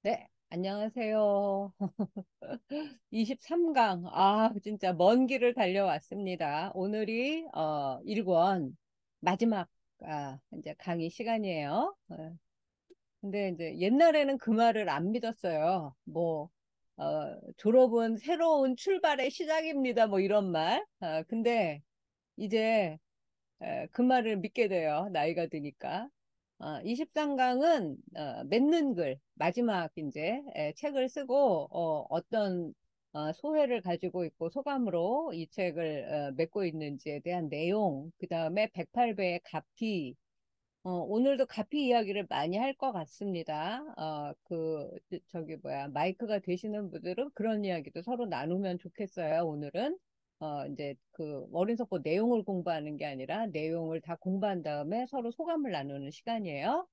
네, 안녕하세요. 23강. 아, 진짜 먼 길을 달려왔습니다. 오늘이 1권 마지막 이제 강의 시간이에요. 근데 이제 옛날에는 그 말을 안 믿었어요. 뭐 졸업은 새로운 출발의 시작입니다. 뭐 이런 말. 근데 이제 그 말을 믿게 돼요. 나이가 드니까. 23강은 맺는 글, 마지막 이제 책을 쓰고 어떤 소회를 가지고 있고 소감으로 이 책을 맺고 있는지에 대한 내용, 그 다음에 108배의 가피, 오늘도 가피 이야기를 많이 할 것 같습니다. 저기 뭐야, 마이크가 되시는 분들은 그런 이야기도 서로 나누면 좋겠어요, 오늘은. 이제 그 어린석고 내용을 공부하는 게 아니라 내용을 다 공부한 다음에 서로 소감을 나누는 시간이에요.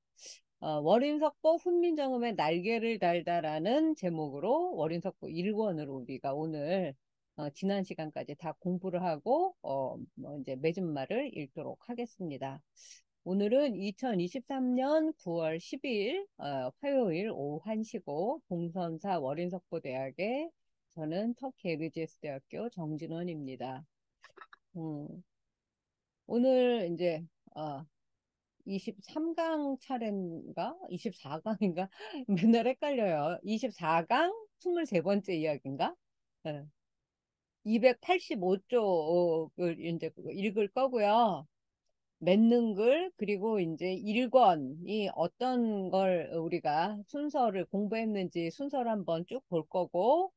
월인석보 훈민정음의 날개를 달다라는 제목으로 월인석보 1권을 우리가 오늘 지난 시간까지 다 공부를 하고 뭐 이제 맺은 말을 읽도록 하겠습니다. 오늘은 2023년 9월 10일 화요일 오후 1시고 동선사 월인석보대학의 저는 터키 에르지에스 대학교 정진원입니다. 음, 오늘 이제 23강 차례인가? 24강인가? 맨날 헷갈려요. 24강 23번째 이야기인가? 285쪽을 이제 읽을 거고요. 맺는 글, 그리고 이제 1권이 어떤 걸 우리가 순서를 공부했는지 순서를 한번 쭉 볼 거고,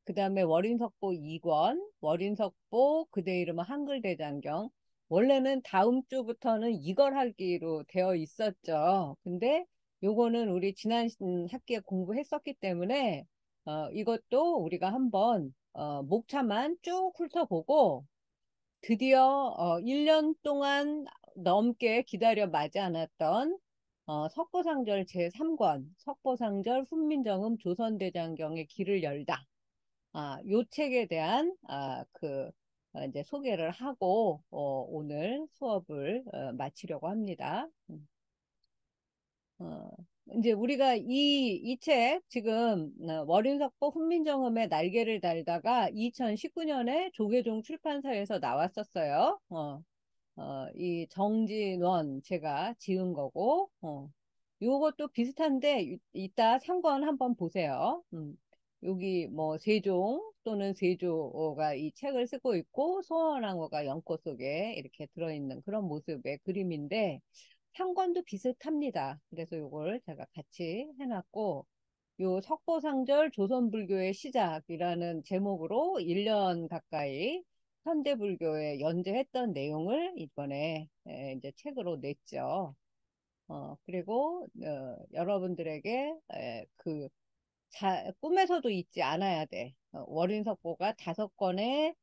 그 다음에 월인석보 2권, 월인석보 그대 이름은 한글대장경. 원래는 다음 주부터는 이걸 하기로 되어 있었죠. 근데 요거는 우리 지난 학기에 공부했었기 때문에, 이것도 우리가 한번, 목차만 쭉 훑어보고, 드디어 1년 동안 넘게 기다려 마지 않았던 석보상절 제3권 석보상절 훈민정음 조선대장경의 길을 열다. 요 책에 대한 이제 소개를 하고 오늘 수업을 마치려고 합니다. 어, 이제 우리가 이 책 지금 월인석보 훈민정음의 날개를 달다가 2019년에 조계종 출판사에서 나왔었어요. 이 정진원 제가 지은 거고, 요것도 비슷한데, 이따 3권 한번 보세요. 여기 뭐 세종 또는 세조가 이 책을 쓰고 있고, 소원왕후가 연꽃 속에 이렇게 들어있는 그런 모습의 그림인데, 3권도 비슷합니다. 그래서 요걸 제가 같이 해놨고, 요 석보상절 조선불교의 시작이라는 제목으로 1년 가까이 현대불교에 연재했던 내용을 이번에 이제 책으로 냈죠. 그리고 여러분들에게 꿈에서도 잊지 않아야 돼. 월인석보가 5권의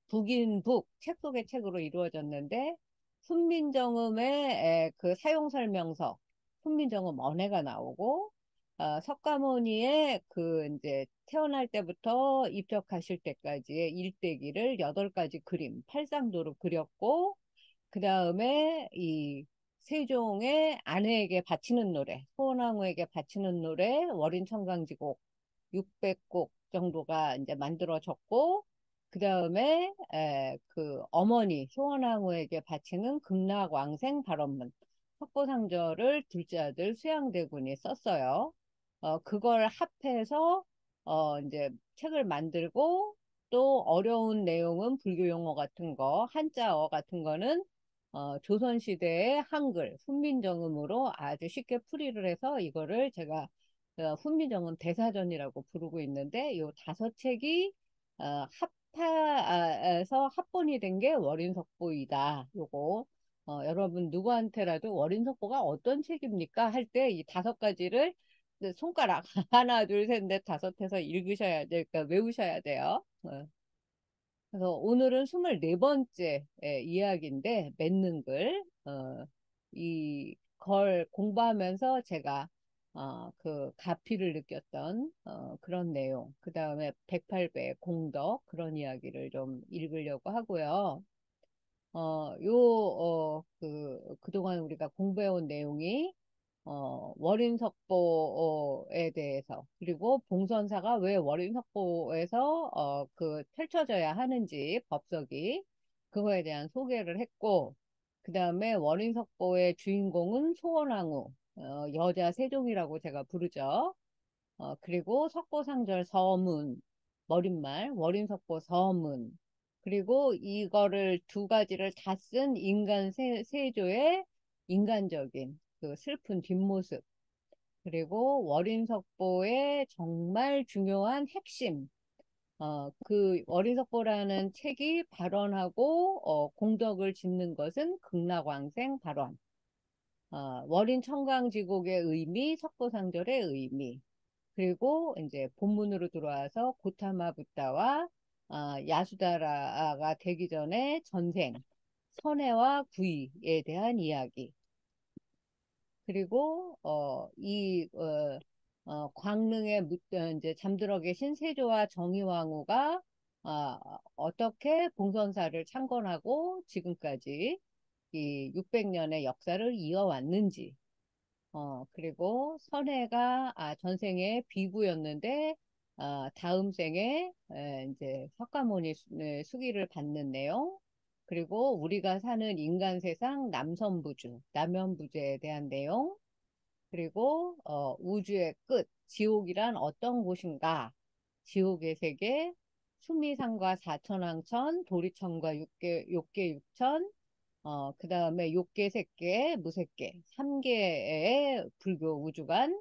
북인 북, 책 속의 책으로 이루어졌는데 훈민정음의 그 사용 설명서, 훈민정음 언해가 나오고 석가모니의 그 이제 태어날 때부터 입적하실 때까지의 일대기를 8가지 그림, 팔상도로 그렸고 그 다음에 이 세종의 아내에게 바치는 노래, 소원왕후에게 바치는 노래, 월인청강지곡 600곡 정도가 이제 만들어졌고, 그 다음에 그 어머니 소원왕후에게 바치는 극락왕생 발언문, 석보상절을 둘째 아들 수양대군이 썼어요. 그걸 합해서 이제 책을 만들고 또 어려운 내용은 불교 용어 같은 거, 한자어 같은 거는 조선시대의 한글, 훈민정음으로 아주 쉽게 풀이를 해서 이거를 제가 훈민정음 대사전이라고 부르고 있는데 요 5책이 합해서 합본이 된 게 월인석보이다. 요거 여러분 누구한테라도 월인석보가 어떤 책입니까? 할 때 이 5가지를 손가락 하나, 둘, 셋, 넷, 다섯 해서 읽으셔야 돼, 그러니까 외우셔야 돼요. 그래서 오늘은 24번째 이야기인데 맺는 글. 이 걸 공부하면서 제가 그 가피를 느꼈던 그런 내용, 그 다음에 108배 공덕 그런 이야기를 좀 읽으려고 하고요. 그동안 우리가 공부해온 내용이 월인석보에 대해서, 그리고 봉선사가 왜 월인석보에서 그 펼쳐져야 하는지 법석이 그거에 대한 소개를 했고, 그 다음에 월인석보의 주인공은 소원왕후, 여자 세종이라고 제가 부르죠. 그리고 석고상절 서문, 머릿말, 월인석고 서문, 그리고 이거를 두 가지를 다 쓴 인간 세조의 인간적인 그 슬픈 뒷모습, 그리고 월인석보의 정말 중요한 핵심, 그 월인석보라는 책이 발언하고 공덕을 짓는 것은 극락왕생 발언, 월인 청강지곡의 의미, 석고상절의 의미, 그리고 이제 본문으로 들어와서 고타마 붓다와 야수다라가 되기 전에 전생, 선해와 구이에 대한 이야기. 그리고 광릉에 이제 잠들어 계신 세조와 정의왕후가 어떻게 봉선사를 창건하고 지금까지 이 600년의 역사를 이어왔는지, 그리고 선혜가 전생에 비구였는데 다음 생에 이제 석가모니 수기를 받는 내용, 그리고 우리가 사는 인간 세상 남선부주, 남연부주에 대한 내용, 그리고 우주의 끝, 지옥이란 어떤 곳인가, 지옥의 세계, 수미상과 사천왕천, 도리천과 욕계 육천, 그 다음에 욕계, 색계, 무색계, 3개의 불교 우주관,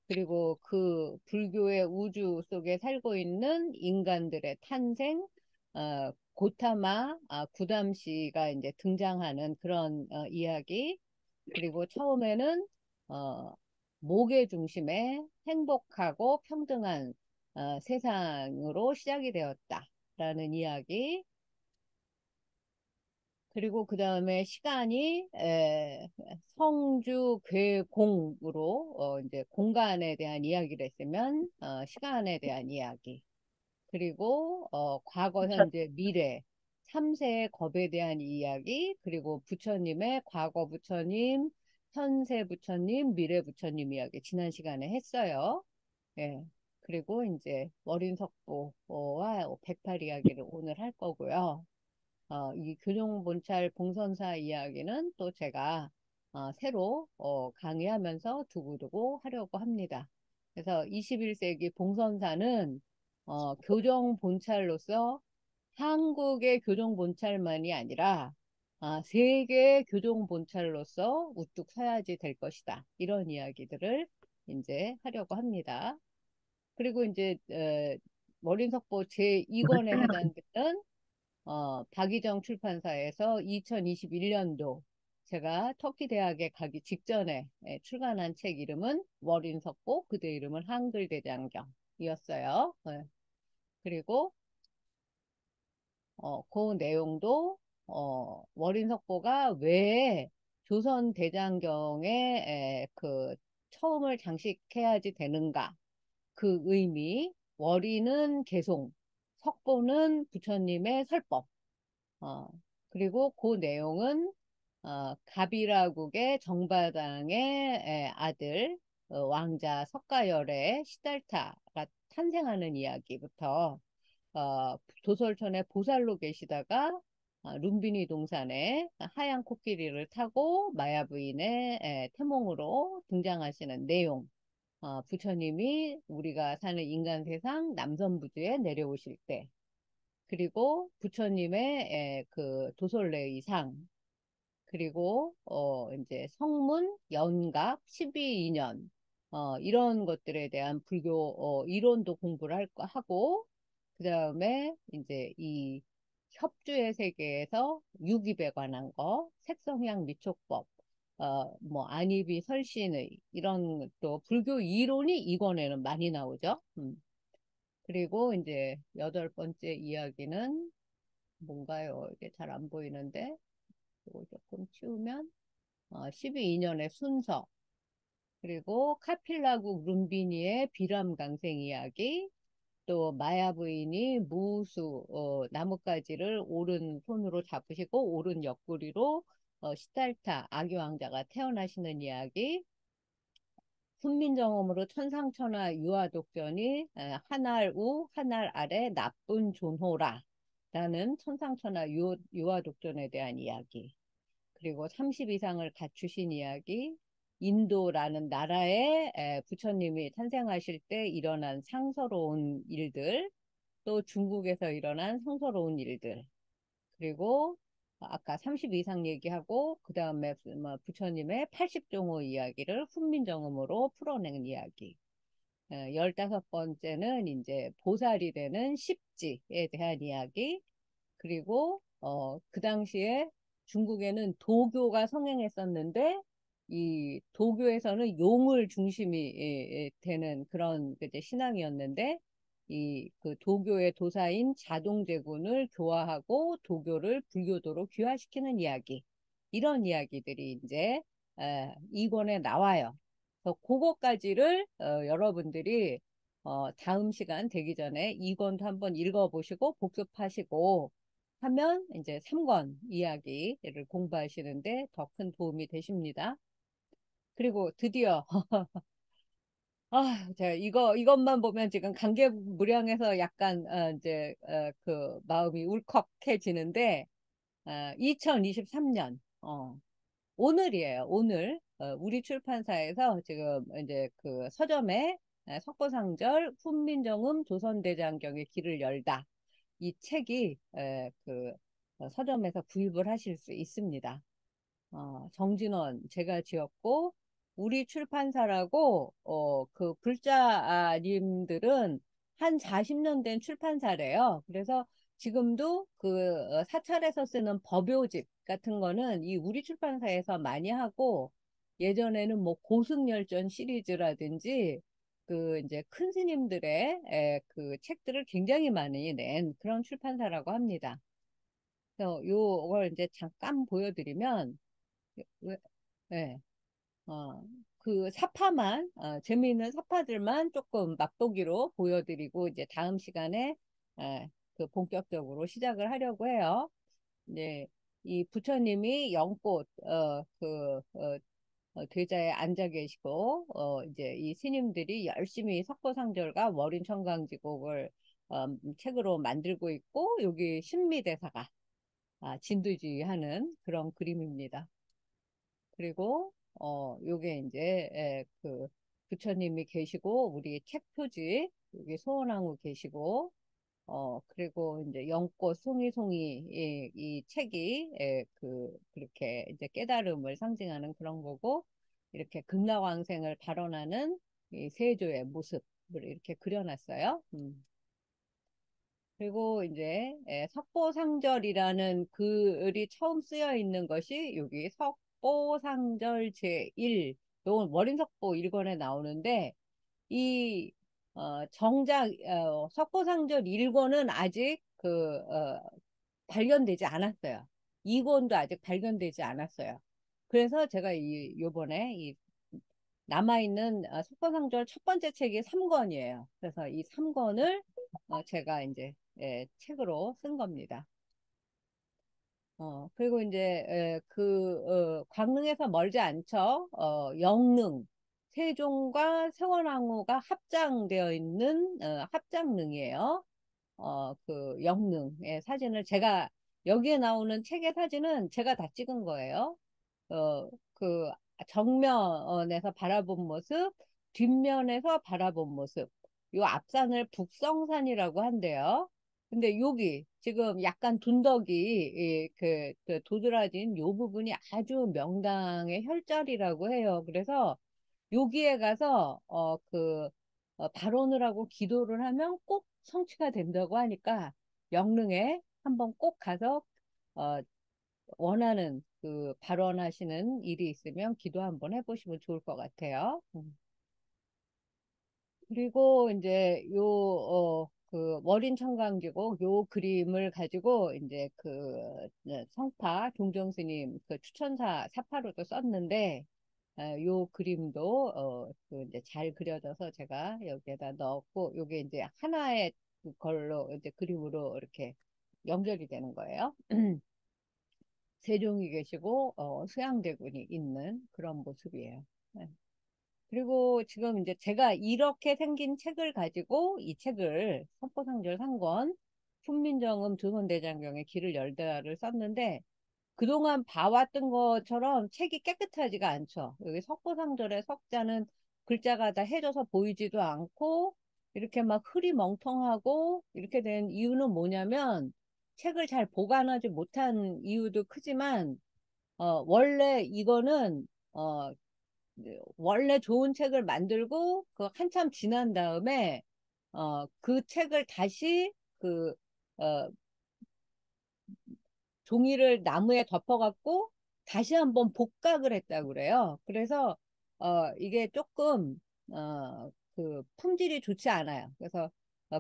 그리고 그 불교의 우주 속에 살고 있는 인간들의 탄생, 고타마, 구담시가 이제 등장하는 그런 이야기, 그리고 처음에는 어, 목의 중심에 행복하고 평등한 세상으로 시작이 되었다라는 이야기, 그리고 그 다음에 시간이 성주 괴공으로 이제 공간에 대한 이야기를 했으면 시간에 대한 이야기. 그리고 과거, 현재, 미래 3세의 겁에 대한 이야기. 그리고 부처님의 과거 부처님, 현세 부처님, 미래 부처님 이야기 지난 시간에 했어요. 예. 그리고 이제 월인석보와 108 이야기를 오늘 할 거고요. 이 교종본찰 봉선사 이야기는 또 제가 새로 강의하면서 두고두고 하려고 합니다. 그래서 21세기 봉선사는 교정본찰로서 한국의 교정본찰만이 아니라 세계 교정본찰로서 우뚝 서야지 될 것이다. 이런 이야기들을 이제 하려고 합니다. 그리고 이제 월인석보 제2권에 해당되는 박이정 출판사에서 2021년도 제가 터키 대학에 가기 직전에 출간한 책 이름은 월인석보, 그대 이름은 한글 대장경이었어요. 그리고 그 내용도 월인석보가 왜 조선 대장경에 그 처음을 장식해야지 되는가, 그 의미, 월인은 개송, 석보는 부처님의 설법, 어, 그리고 그 내용은 가비라국의 정바당의 아들 왕자 석가열의 시달타가 탄생하는 이야기부터 도솔촌에 보살로 계시다가 룸비니 동산에 하얀 코끼리를 타고 마야 부인의 태몽으로 등장하시는 내용, 부처님이 우리가 사는 인간 세상 남선부주에 내려오실 때, 그리고 부처님의 그 도솔레의 상, 그리고 이제 성문, 연각, 12인연 이런 것들에 대한 불교 이론도 공부를 하고, 그 다음에 이제 이 협주의 세계에서 유기에 관한 거, 색성향 미촉법, 뭐 안이비 설신의 이런 또 불교 이론이 이권에는 많이 나오죠. 그리고 이제 8번째 이야기는 뭔가요? 이게 잘 안 보이는데 이거 조금 치우면 12인연의 순서, 그리고 카필라국 룸비니의 비람강생 이야기, 또 마야 부인이 무수 나뭇가지를 오른손으로 잡으시고 오른 옆구리로 시달타 아기 왕자가 태어나시는 이야기, 훈민정음으로 천상천하 유아독전이 한알 우, 한알 아래 나쁜 존호라 라는 천상천하 유아독전에 대한 이야기. 그리고 30 이상을 갖추신 이야기, 인도라는 나라에 부처님이 탄생하실 때 일어난 상서로운 일들, 또 중국에서 일어난 상서로운 일들, 그리고 아까 30 이상 얘기하고 그 다음에 뭐 부처님의 80종호 이야기를 훈민정음으로 풀어낸 이야기. 15번째는 이제 보살이 되는 십지에 대한 이야기. 그리고 그 당시에 중국에는 도교가 성행했었는데 이 도교에서는 용을 중심이 되는 그런 이제 신앙이었는데 이 그 도교의 도사인 자동제군을 교화하고 도교를 불교도로 귀화시키는 이야기, 이런 이야기들이 이제 이권에 나와요. 그래서 그거까지를 여러분들이 다음 시간 되기 전에 이권도 한번 읽어보시고 복습하시고 하면 이제 3권 이야기를 공부하시는데 더 큰 도움이 되십니다. 그리고 드디어 제가 이것만 보면 지금 감개무량해서 약간 이제 그 마음이 울컥해지는데 2023년 오늘이에요. 오늘 우리 출판사에서 지금 이제 그 서점에 석고상절 훈민정음 조선대장경의 길을 열다, 이 책이 그 서점에서 구입을 하실 수 있습니다. 정진원 제가 지었고 우리 출판사라고 그 불자님들은 한 40년 된 출판사래요. 그래서 지금도 그 사찰에서 쓰는 법요집 같은 거는 이 우리 출판사에서 많이 하고, 예전에는 뭐 고승열전 시리즈라든지 그 이제 큰 스님들의 그 책들을 굉장히 많이 낸 그런 출판사라고 합니다. 그래서 요걸 이제 잠깐 보여드리면 왜, 네, 그 사파만, 재미있는 사파들만 조금 맛보기로 보여드리고, 이제 다음 시간에, 그 본격적으로 시작을 하려고 해요. 네, 이 부처님이 연꽃, 대자에 앉아 계시고, 이제 이 스님들이 열심히 석고상절과 월인청강지곡을 책으로 만들고 있고, 여기 신미대사가 진두지휘하는 그런 그림입니다. 그리고 요게 이제 그 부처님이 계시고 우리 책 표지 여기 소원왕후 계시고, 그리고 이제 연꽃 송이송이 이 책이 그렇게 이제 깨달음을 상징하는 그런 거고, 이렇게 극락왕생을 발언하는 이 세조의 모습을 이렇게 그려놨어요. 그리고 이제 석보상절이라는 글이 처음 쓰여 있는 것이 여기 석보상절 제1, 이건 월인석보 1권에 나오는데, 이 정작 석보상절 1권은 아직 발견되지 않았어요. 2권도 아직 발견되지 않았어요. 그래서 제가 요번에 이 남아있는 석보상절 첫 번째 책이 3권이에요. 그래서 이 3권을 제가 이제 책으로 쓴 겁니다. 그리고 이제 광릉에서 멀지 않죠. 영릉, 세종과 세원왕후가 합장되어 있는 합장릉이에요. 그 영릉의 사진을 제가, 여기에 나오는 책의 사진은 제가 다 찍은 거예요. 그 정면에서 바라본 모습, 뒷면에서 바라본 모습. 요 앞산을 북성산이라고 한대요. 근데 여기 지금 약간 둔덕이 그 도드라진 요 부분이 아주 명당의 혈자리라고 해요. 그래서 여기에 가서 발언을 하고 기도를 하면 꼭 성취가 된다고 하니까 영릉에 한번 꼭 가서 어, 원하는 그 발언하시는 일이 있으면 기도 한번 해보시면 좋을 것 같아요. 그리고 이제 그 월인 청강기곡 요 그림을 가지고 이제 그 성파 종종 스님 그 추천사 사파로도 썼는데, 요 그림도 그 이제 잘 그려져서 제가 여기에다 넣었고, 요게 이제 하나의 걸로 이제 그림으로 이렇게 연결이 되는 거예요. 세종이 계시고 수양대군이 있는 그런 모습이에요. 네. 그리고 지금 이제 제가 이렇게 생긴 책을 가지고 이 책을 석보상절 상권 훈민정음 조선대장경의 길을 열다를 썼는데 그동안 봐왔던 것처럼 책이 깨끗하지가 않죠. 여기 석고상절의 석자는 글자가 다 해져서 보이지도 않고 이렇게 막 흐리 멍텅하고 이렇게 된 이유는 뭐냐면 책을 잘 보관하지 못한 이유도 크지만 원래 이거는 원래 좋은 책을 만들고 그 한참 지난 다음에 그 책을 다시 그 어, 종이를 나무에 덮어갖고 다시 한번 복각을 했다고 그래요. 그래서 이게 조금 그 품질이 좋지 않아요. 그래서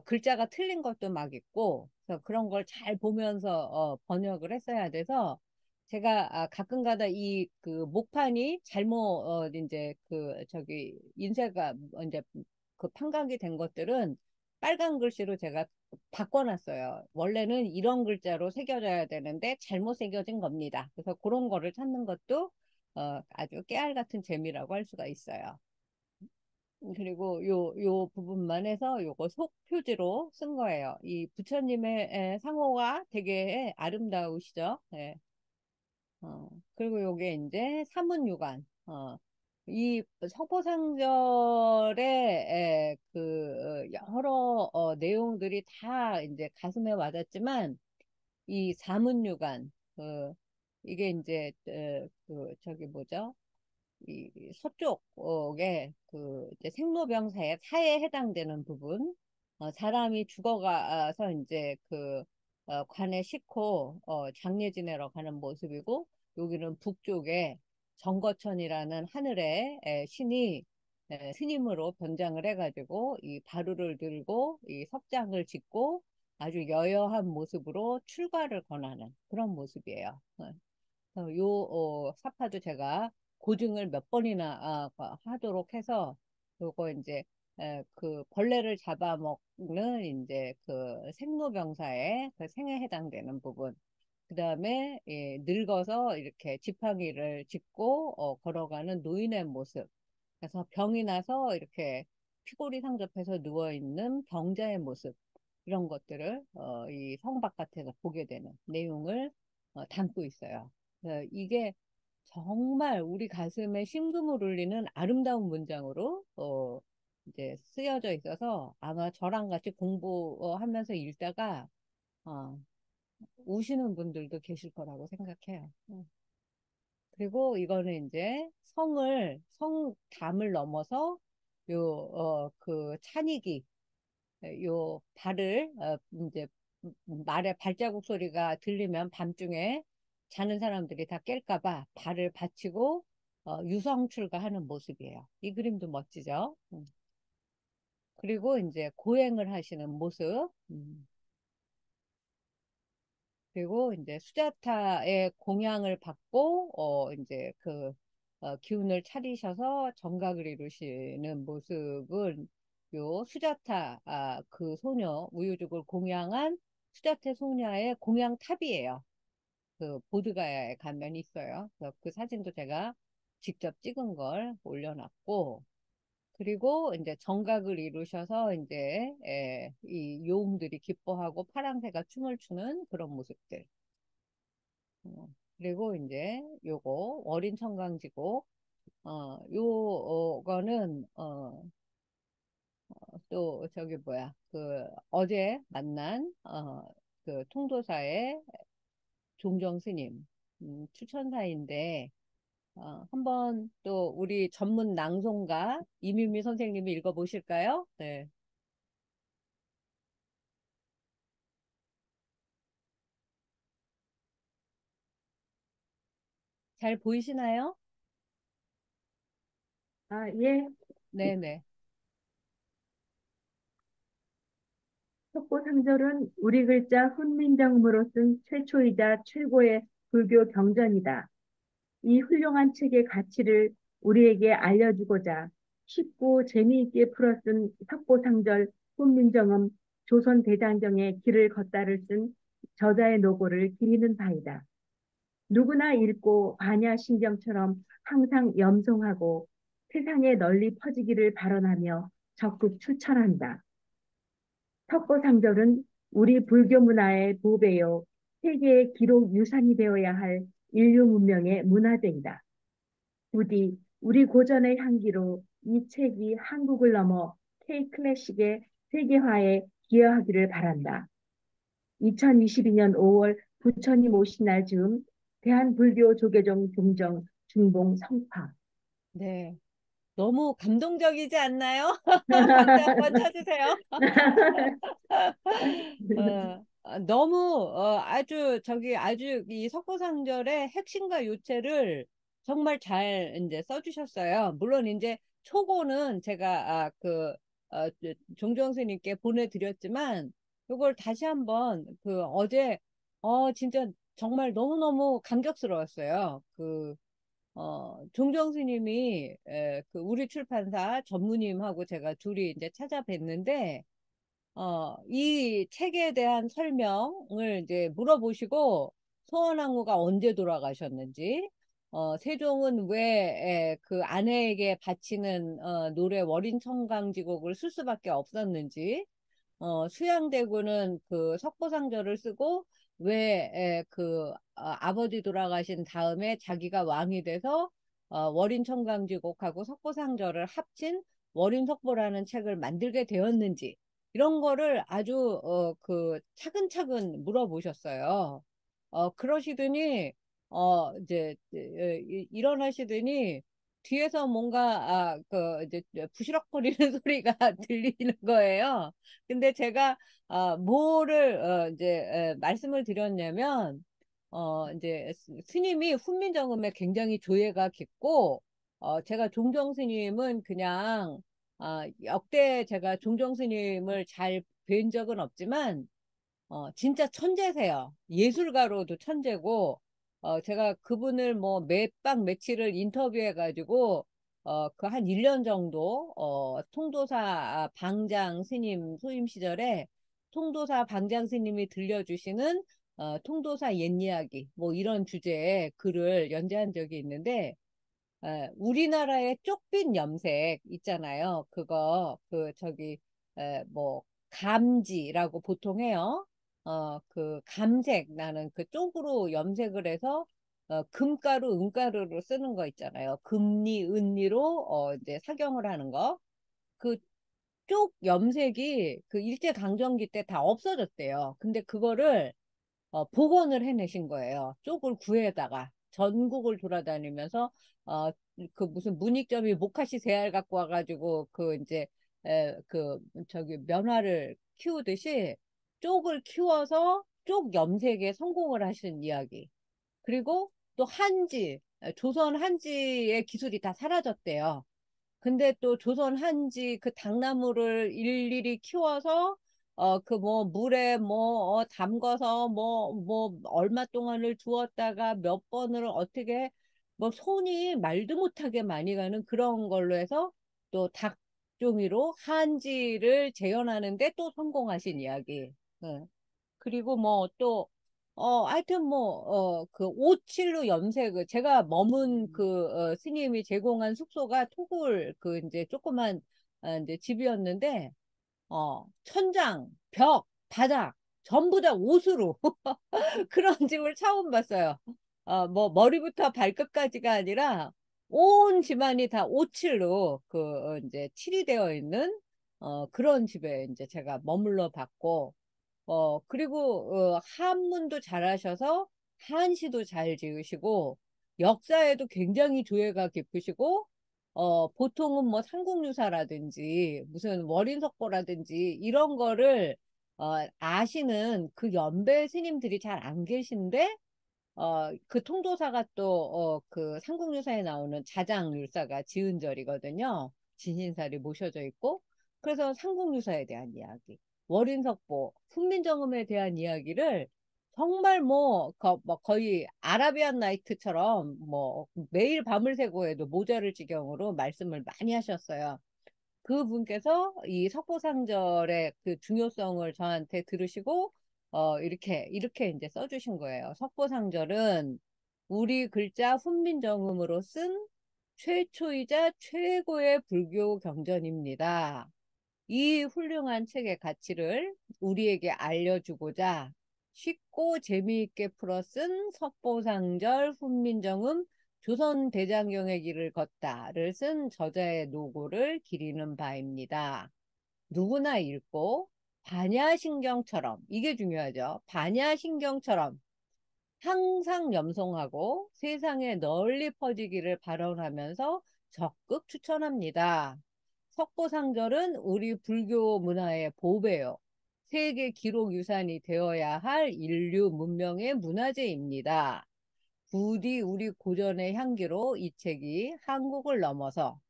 글자가 틀린 것도 막 있고 그래서 그런 걸 잘 보면서 번역을 했어야 돼서 제가 가끔가다 이 그 목판이 잘못 이제 그 저기 인쇄가 이제 그 판각이 된 것들은 빨간 글씨로 제가 바꿔놨어요. 원래는 이런 글자로 새겨져야 되는데 잘못 새겨진 겁니다. 그래서 그런 거를 찾는 것도 아주 깨알 같은 재미라고 할 수가 있어요. 그리고 요 부분만 해서 요거 속 표지로 쓴 거예요. 이 부처님의 상호가 되게 아름다우시죠? 예. 그리고 요게 이제 사문유관. 이 석보상절의 그 여러 내용들이 다 이제 가슴에 와닿지만 이 사문유관 이게 이제 그 저기 뭐죠? 이 서쪽에 그 이제 생로병사의 사에 해당되는 부분, 사람이 죽어가서 이제 그 관에 싣고 장례 지내러 가는 모습이고, 여기는 북쪽에 정거천이라는 하늘의 신이 스님으로 변장을 해가지고 이 바루를 들고 이 석장을 짚고 아주 여여한 모습으로 출가를 권하는 그런 모습이에요. 요 사파도 제가 고증을 몇 번이나 하도록 해서 요거 이제 그 벌레를 잡아먹는 이제 그 생로병사의 그 생에 해당되는 부분. 그다음에 늙어서 이렇게 지팡이를 짚고 걸어가는 노인의 모습. 그래서 병이 나서 이렇게 피골이 상접해서 누워 있는 병자의 모습. 이런 것들을 이 성 바깥에서 보게 되는 내용을 담고 있어요. 이게 정말 우리 가슴에 심금을 울리는 아름다운 문장으로 이제 쓰여져 있어서 아마 저랑 같이 공부하면서 읽다가 어, 우시는 분들도 계실 거라고 생각해요. 그리고 이거는 이제 성담을 넘어서 그 찬이기 요 발을 이제 말에 발자국 소리가 들리면 밤중에 자는 사람들이 다 깰까 봐 발을 받치고 유성 출가하는 모습이에요. 이 그림도 멋지죠? 그리고 이제 고행을 하시는 모습. 그리고 이제 수자타의 공양을 받고 이제 그 기운을 차리셔서 정각을 이루시는 모습은 요 수자타 그 소녀 우유죽을 공양한 수자타 소녀의 공양탑이에요. 그 보드가야에 가면 있어요. 그래서 그 사진도 제가 직접 찍은 걸 올려놨고 그리고 이제 정각을 이루셔서 이제 이 요음들이 기뻐하고 파랑새가 춤을 추는 그런 모습들. 그리고 이제 요거 어린 청강지고 요거는 또 저기 뭐야 그 어제 만난 그 통도사의 종정 스님 추천사인데 한번 또 우리 전문 낭송가 이민미 선생님이 읽어보실까요? 네. 잘 보이시나요? 아, 예. 네네. 속보상절은 우리 글자 훈민정음으로 쓴 최초이자 최고의 불교 경전이다. 이 훌륭한 책의 가치를 우리에게 알려주고자 쉽고 재미있게 풀어 쓴 속보상절 훈민정음 조선대장경의 길을 걷다를 쓴 저자의 노고를 기리는 바이다. 누구나 읽고 반야신경처럼 항상 염송하고 세상에 널리 퍼지기를 발언하며 적극 추천한다. 석고상절은 우리 불교 문화의 보배요, 세계의 기록 유산이 되어야 할 인류 문명의 문화재이다. 부디 우리 고전의 향기로 이 책이 한국을 넘어 K 클래식의 세계화에 기여하기를 바란다. 2022년 5월 부처님 오신 날 즈음 대한불교 조계종 종정 중봉 성파. 네. 너무 감동적이지 않나요? 박수 한번 쳐주세요. 너무 아주 아주 이 석고상절의 핵심과 요체를 정말 잘 이제 써주셨어요. 물론 이제 초고는 제가 종정 스님께 보내드렸지만 이걸 다시 한번 그 어제 진짜 정말 너무너무 감격스러웠어요. 종정 스님이 그 우리 출판사 전무님하고 제가 둘이 이제 찾아뵀는데 이 책에 대한 설명을 이제 물어보시고 소원왕후가 언제 돌아가셨는지, 세종은 왜 그 아내에게 바치는 노래 월인청강지곡을 쓸 수밖에 없었는지, 수양대군은 그 석고상절을 쓰고 왜 아버지 돌아가신 다음에 자기가 왕이 돼서 월인청강지곡하고 석고상절을 합친 월인석보라는 책을 만들게 되었는지 이런 거를 아주 차근차근 물어보셨어요. 그러시더니 이제 일어나시더니 뒤에서 뭔가 이제 부시럭거리는 소리가 들리는 거예요. 근데 제가 뭐를 이제 말씀을 드렸냐면 이제 스님이 훈민정음에 굉장히 조예가 깊고 제가 종정 스님은 그냥 역대 제가 종정 스님을 잘 뵌 적은 없지만 진짜 천재세요. 예술가로도 천재고, 제가 그분을 뭐 몇박 며칠을 인터뷰해가지고, 그 한 1년 정도, 통도사 방장 스님 소임 시절에 통도사 방장 스님이 들려주시는 통도사 옛 이야기, 뭐 이런 주제의 글을 연재한 적이 있는데, 우리나라의 쪽빛 염색 있잖아요. 그거, 뭐, 감지라고 보통 해요. 그 감색, 나는 그 쪽으로 염색을 해서, 금가루, 은가루로 쓰는 거 있잖아요. 금리, 은리로, 이제 사경을 하는 거. 그 쪽 염색이 그 일제강점기 때 다 없어졌대요. 근데 그거를 복원을 해내신 거예요. 쪽을 구해다가 전국을 돌아다니면서 어, 그 무슨 문익점이 모카시 새알 갖고 와가지고 그 이제 면화를 키우듯이 쪽을 키워서 쪽 염색에 성공을 하신 이야기. 그리고 또 한지, 조선 한지의 기술이 다 사라졌대요. 근데 또 조선 한지 그 당나무를 일일이 키워서 그 뭐 물에 뭐 담가서 뭐 얼마 동안을 두었다가 몇 번을 어떻게 뭐 손이 말도 못하게 많이 가는 그런 걸로 해서 또 닭종이로 한지를 재현하는데 또 성공하신 이야기. 응. 그리고 뭐 또, 하여튼 뭐, 그 오칠로 염색을, 제가 머문 스님이 제공한 숙소가 토굴, 그 이제 조그만, 이제 집이었는데, 천장, 벽, 바닥, 전부 다 옷으로 그런 집을 처음 봤어요. 뭐, 머리부터 발끝까지가 아니라 온 집안이 다 오칠로 이제 칠이 되어 있는, 그런 집에 이제 제가 머물러 봤고, 그리고, 한문도 잘하셔서 한시도 잘 지으시고, 역사에도 굉장히 조예가 깊으시고, 보통은 뭐 삼국유사라든지, 무슨 월인석보라든지, 이런 거를, 아시는 그 연배 스님들이 잘 안 계신데, 그 통도사가 또, 그 삼국유사에 나오는 자장율사가 지은 절이거든요. 진신살이 모셔져 있고. 그래서 삼국유사에 대한 이야기, 월인석보, 훈민정음에 대한 이야기를 정말 뭐 거의 아라비안 나이트처럼 뭐 매일 밤을 새고 해도 모자랄 지경으로 말씀을 많이 하셨어요. 그분께서 이 석고상절의 그 중요성을 저한테 들으시고 이렇게 이제 써주신 거예요. 석고상절은 우리 글자 훈민정음으로 쓴 최초이자 최고의 불교 경전입니다. 이 훌륭한 책의 가치를 우리에게 알려주고자 쉽고 재미있게 풀어 쓴 석보상절 훈민정음 조선대장경의 길을 걷다를 쓴 저자의 노고를 기리는 바입니다. 누구나 읽고 반야신경처럼, 이게 중요하죠. 반야신경처럼 항상 염송하고 세상에 널리 퍼지기를 발언하면서 적극 추천합니다. 석보상절은 우리 불교 문화의 보배요. 세계 기록 유산이 되어야 할 인류 문명의 문화재입니다. 부디 우리 고전의 향기로 이 책이 한국을 넘어서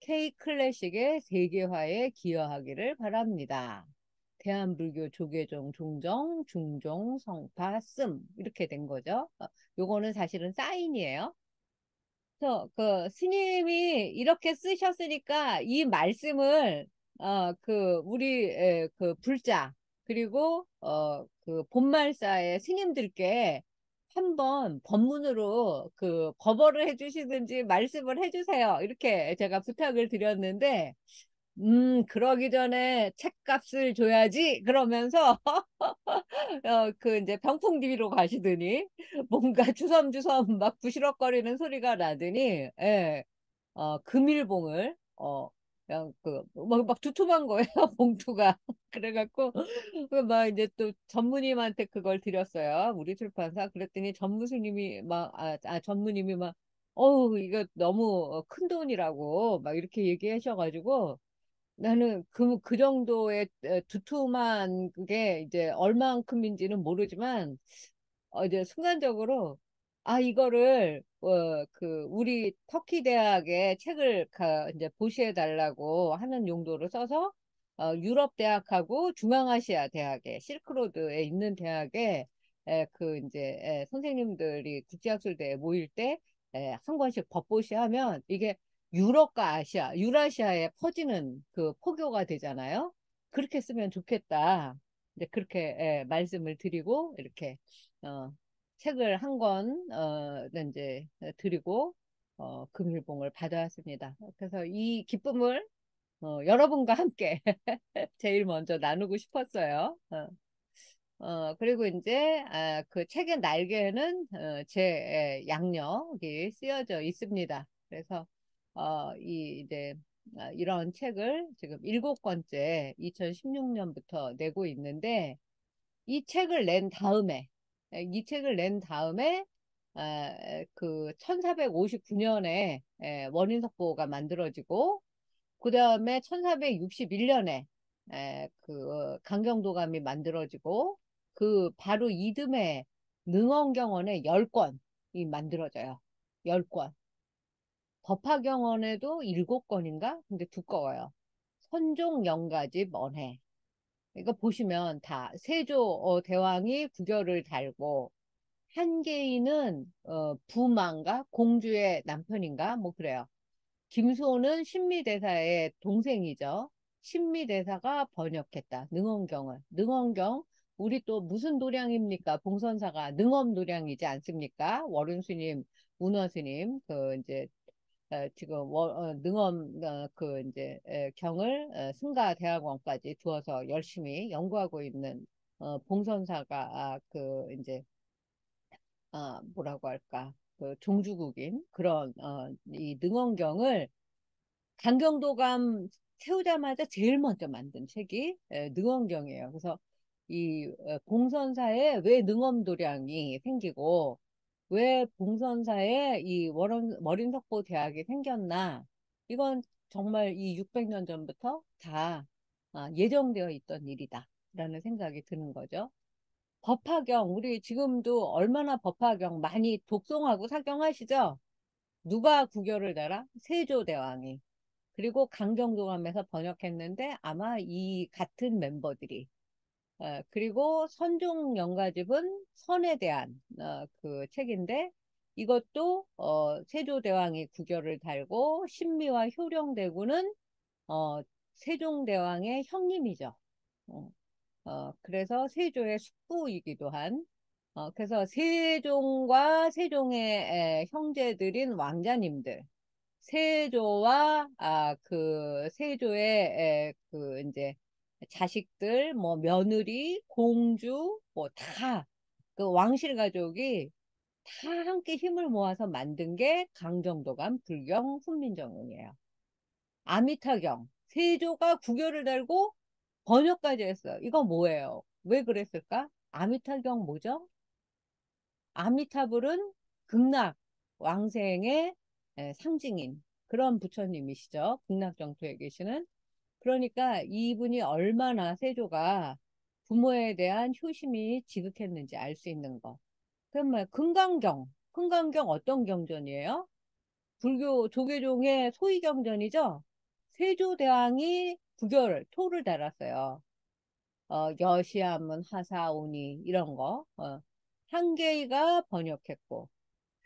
K 클래식의 세계화에 기여하기를 바랍니다. 대한불교 조계종 종정 중종 성파 씀 이렇게 된 거죠. 요거는 사실은 사인이에요. 그래서 그 스님이 이렇게 쓰셨으니까 이 말씀을 그 우리 그 불자 그리고 그 본말사의 스님들께 한번 법문으로 그 거벌을 해주시든지 말씀을 해주세요. 이렇게 제가 부탁을 드렸는데 그러기 전에 책값을 줘야지 그러면서 그 이제 병풍 뒤로 가시더니 뭔가 주섬주섬 막 부시럭거리는 소리가 나더니 예, 금일봉을 그냥 그막 두툼한 거예요 봉투가 그래갖고 그막 이제 또 전무님한테 그걸 드렸어요 우리 출판사 그랬더니 전무스님이 전무님이 막 어우 이거 너무 큰 돈이라고 막 이렇게 얘기하셔가지고 나는 그 정도의 두툼한 게 이제 얼만큼인지는 모르지만 이제 순간적으로 이거를 그 우리 터키 대학에 책을 이제 보시해 달라고 하는 용도로 써서 유럽 대학하고 중앙아시아 대학에 실크로드에 있는 대학에 그 이제 선생님들이 국제학술대에 모일 때 한 권씩 법보시 하면 이게 유럽과 아시아, 유라시아에 퍼지는 그 포교가 되잖아요. 그렇게 쓰면 좋겠다. 이제 그렇게 말씀을 드리고 이렇게 어, 책을 한 권, 이제 드리고, 금일봉을 받아왔습니다. 그래서 이 기쁨을, 여러분과 함께 제일 먼저 나누고 싶었어요. 그리고 이제, 그 책의 날개에는, 제 양력이 쓰여져 있습니다. 그래서, 이제, 이런 책을 지금 7권째 2016년부터 내고 있는데, 이 책을 낸 다음에 그 1459년에 원인석보가 만들어지고 그 다음에 1461년에 그 강경도감이 만들어지고 그 바로 이듬해 능원경원에 10권이 만들어져요. 10권. 법화경원에도 7권인가? 근데 두꺼워요. 선종영가집 언해. 이거 보시면 다 세조 대왕이 구결을 달고 한계인은 부마인가 공주의 남편인가 뭐 그래요. 김소는 신미대사의 동생이죠. 신미대사가 번역했다. 능원경을. 능원경 우리 또 무슨 도량입니까? 봉선사가 능엄도량이지 않습니까? 월운스님, 운어스님 그 이제 지금 능엄 그 이제 경을 승가대학원까지 두어서 열심히 연구하고 있는 봉선사가 그 이제 뭐라고 할까 그 종주국인 그런 이 능엄경을 강경도감 세우자마자 제일 먼저 만든 책이 능엄경이에요. 그래서 이 봉선사에 왜 능엄도량이 생기고 왜 봉선사에 이 머린석보 대학이 생겼나? 이건 정말 이 600년 전부터 다 예정되어 있던 일이다. 라는 생각이 드는 거죠. 법화경, 우리 지금도 얼마나 법화경 많이 독송하고 사경하시죠? 누가 구결을 달아? 세조대왕이. 그리고 강경도감에서 번역했는데 아마 이 같은 멤버들이 그리고 선종영가집은 선에 대한 그 책인데 이것도 세조대왕이 구결을 달고 신미와 효령대군은 어, 세종대왕의 형님이죠. 어, 그래서 세조의 숙부이기도 한 그래서 세종과 세종의 형제들인 왕자님들 세조와 그 세조의 그 이제 자식들 뭐 며느리 공주 뭐 다 그 왕실 가족이 다 함께 힘을 모아서 만든 게 강정도감 불경 훈민정음이에요. 아미타경 세조가 구결을 달고 번역까지 했어요. 이거 뭐예요? 왜 그랬을까? 아미타경 뭐죠? 아미타불은 극락 왕생의 상징인 그런 부처님이시죠. 극락 정토에 계시는. 그러니까 이분이 얼마나 세조가 부모에 대한 효심이 지극했는지 알 수 있는 거. 그럼 뭐 금강경. 금강경 어떤 경전이에요? 불교 조계종의 소위 경전이죠. 세조대왕이 부결 토를 달았어요. 여시함은 하사오니 이런 거. 한계이가 번역했고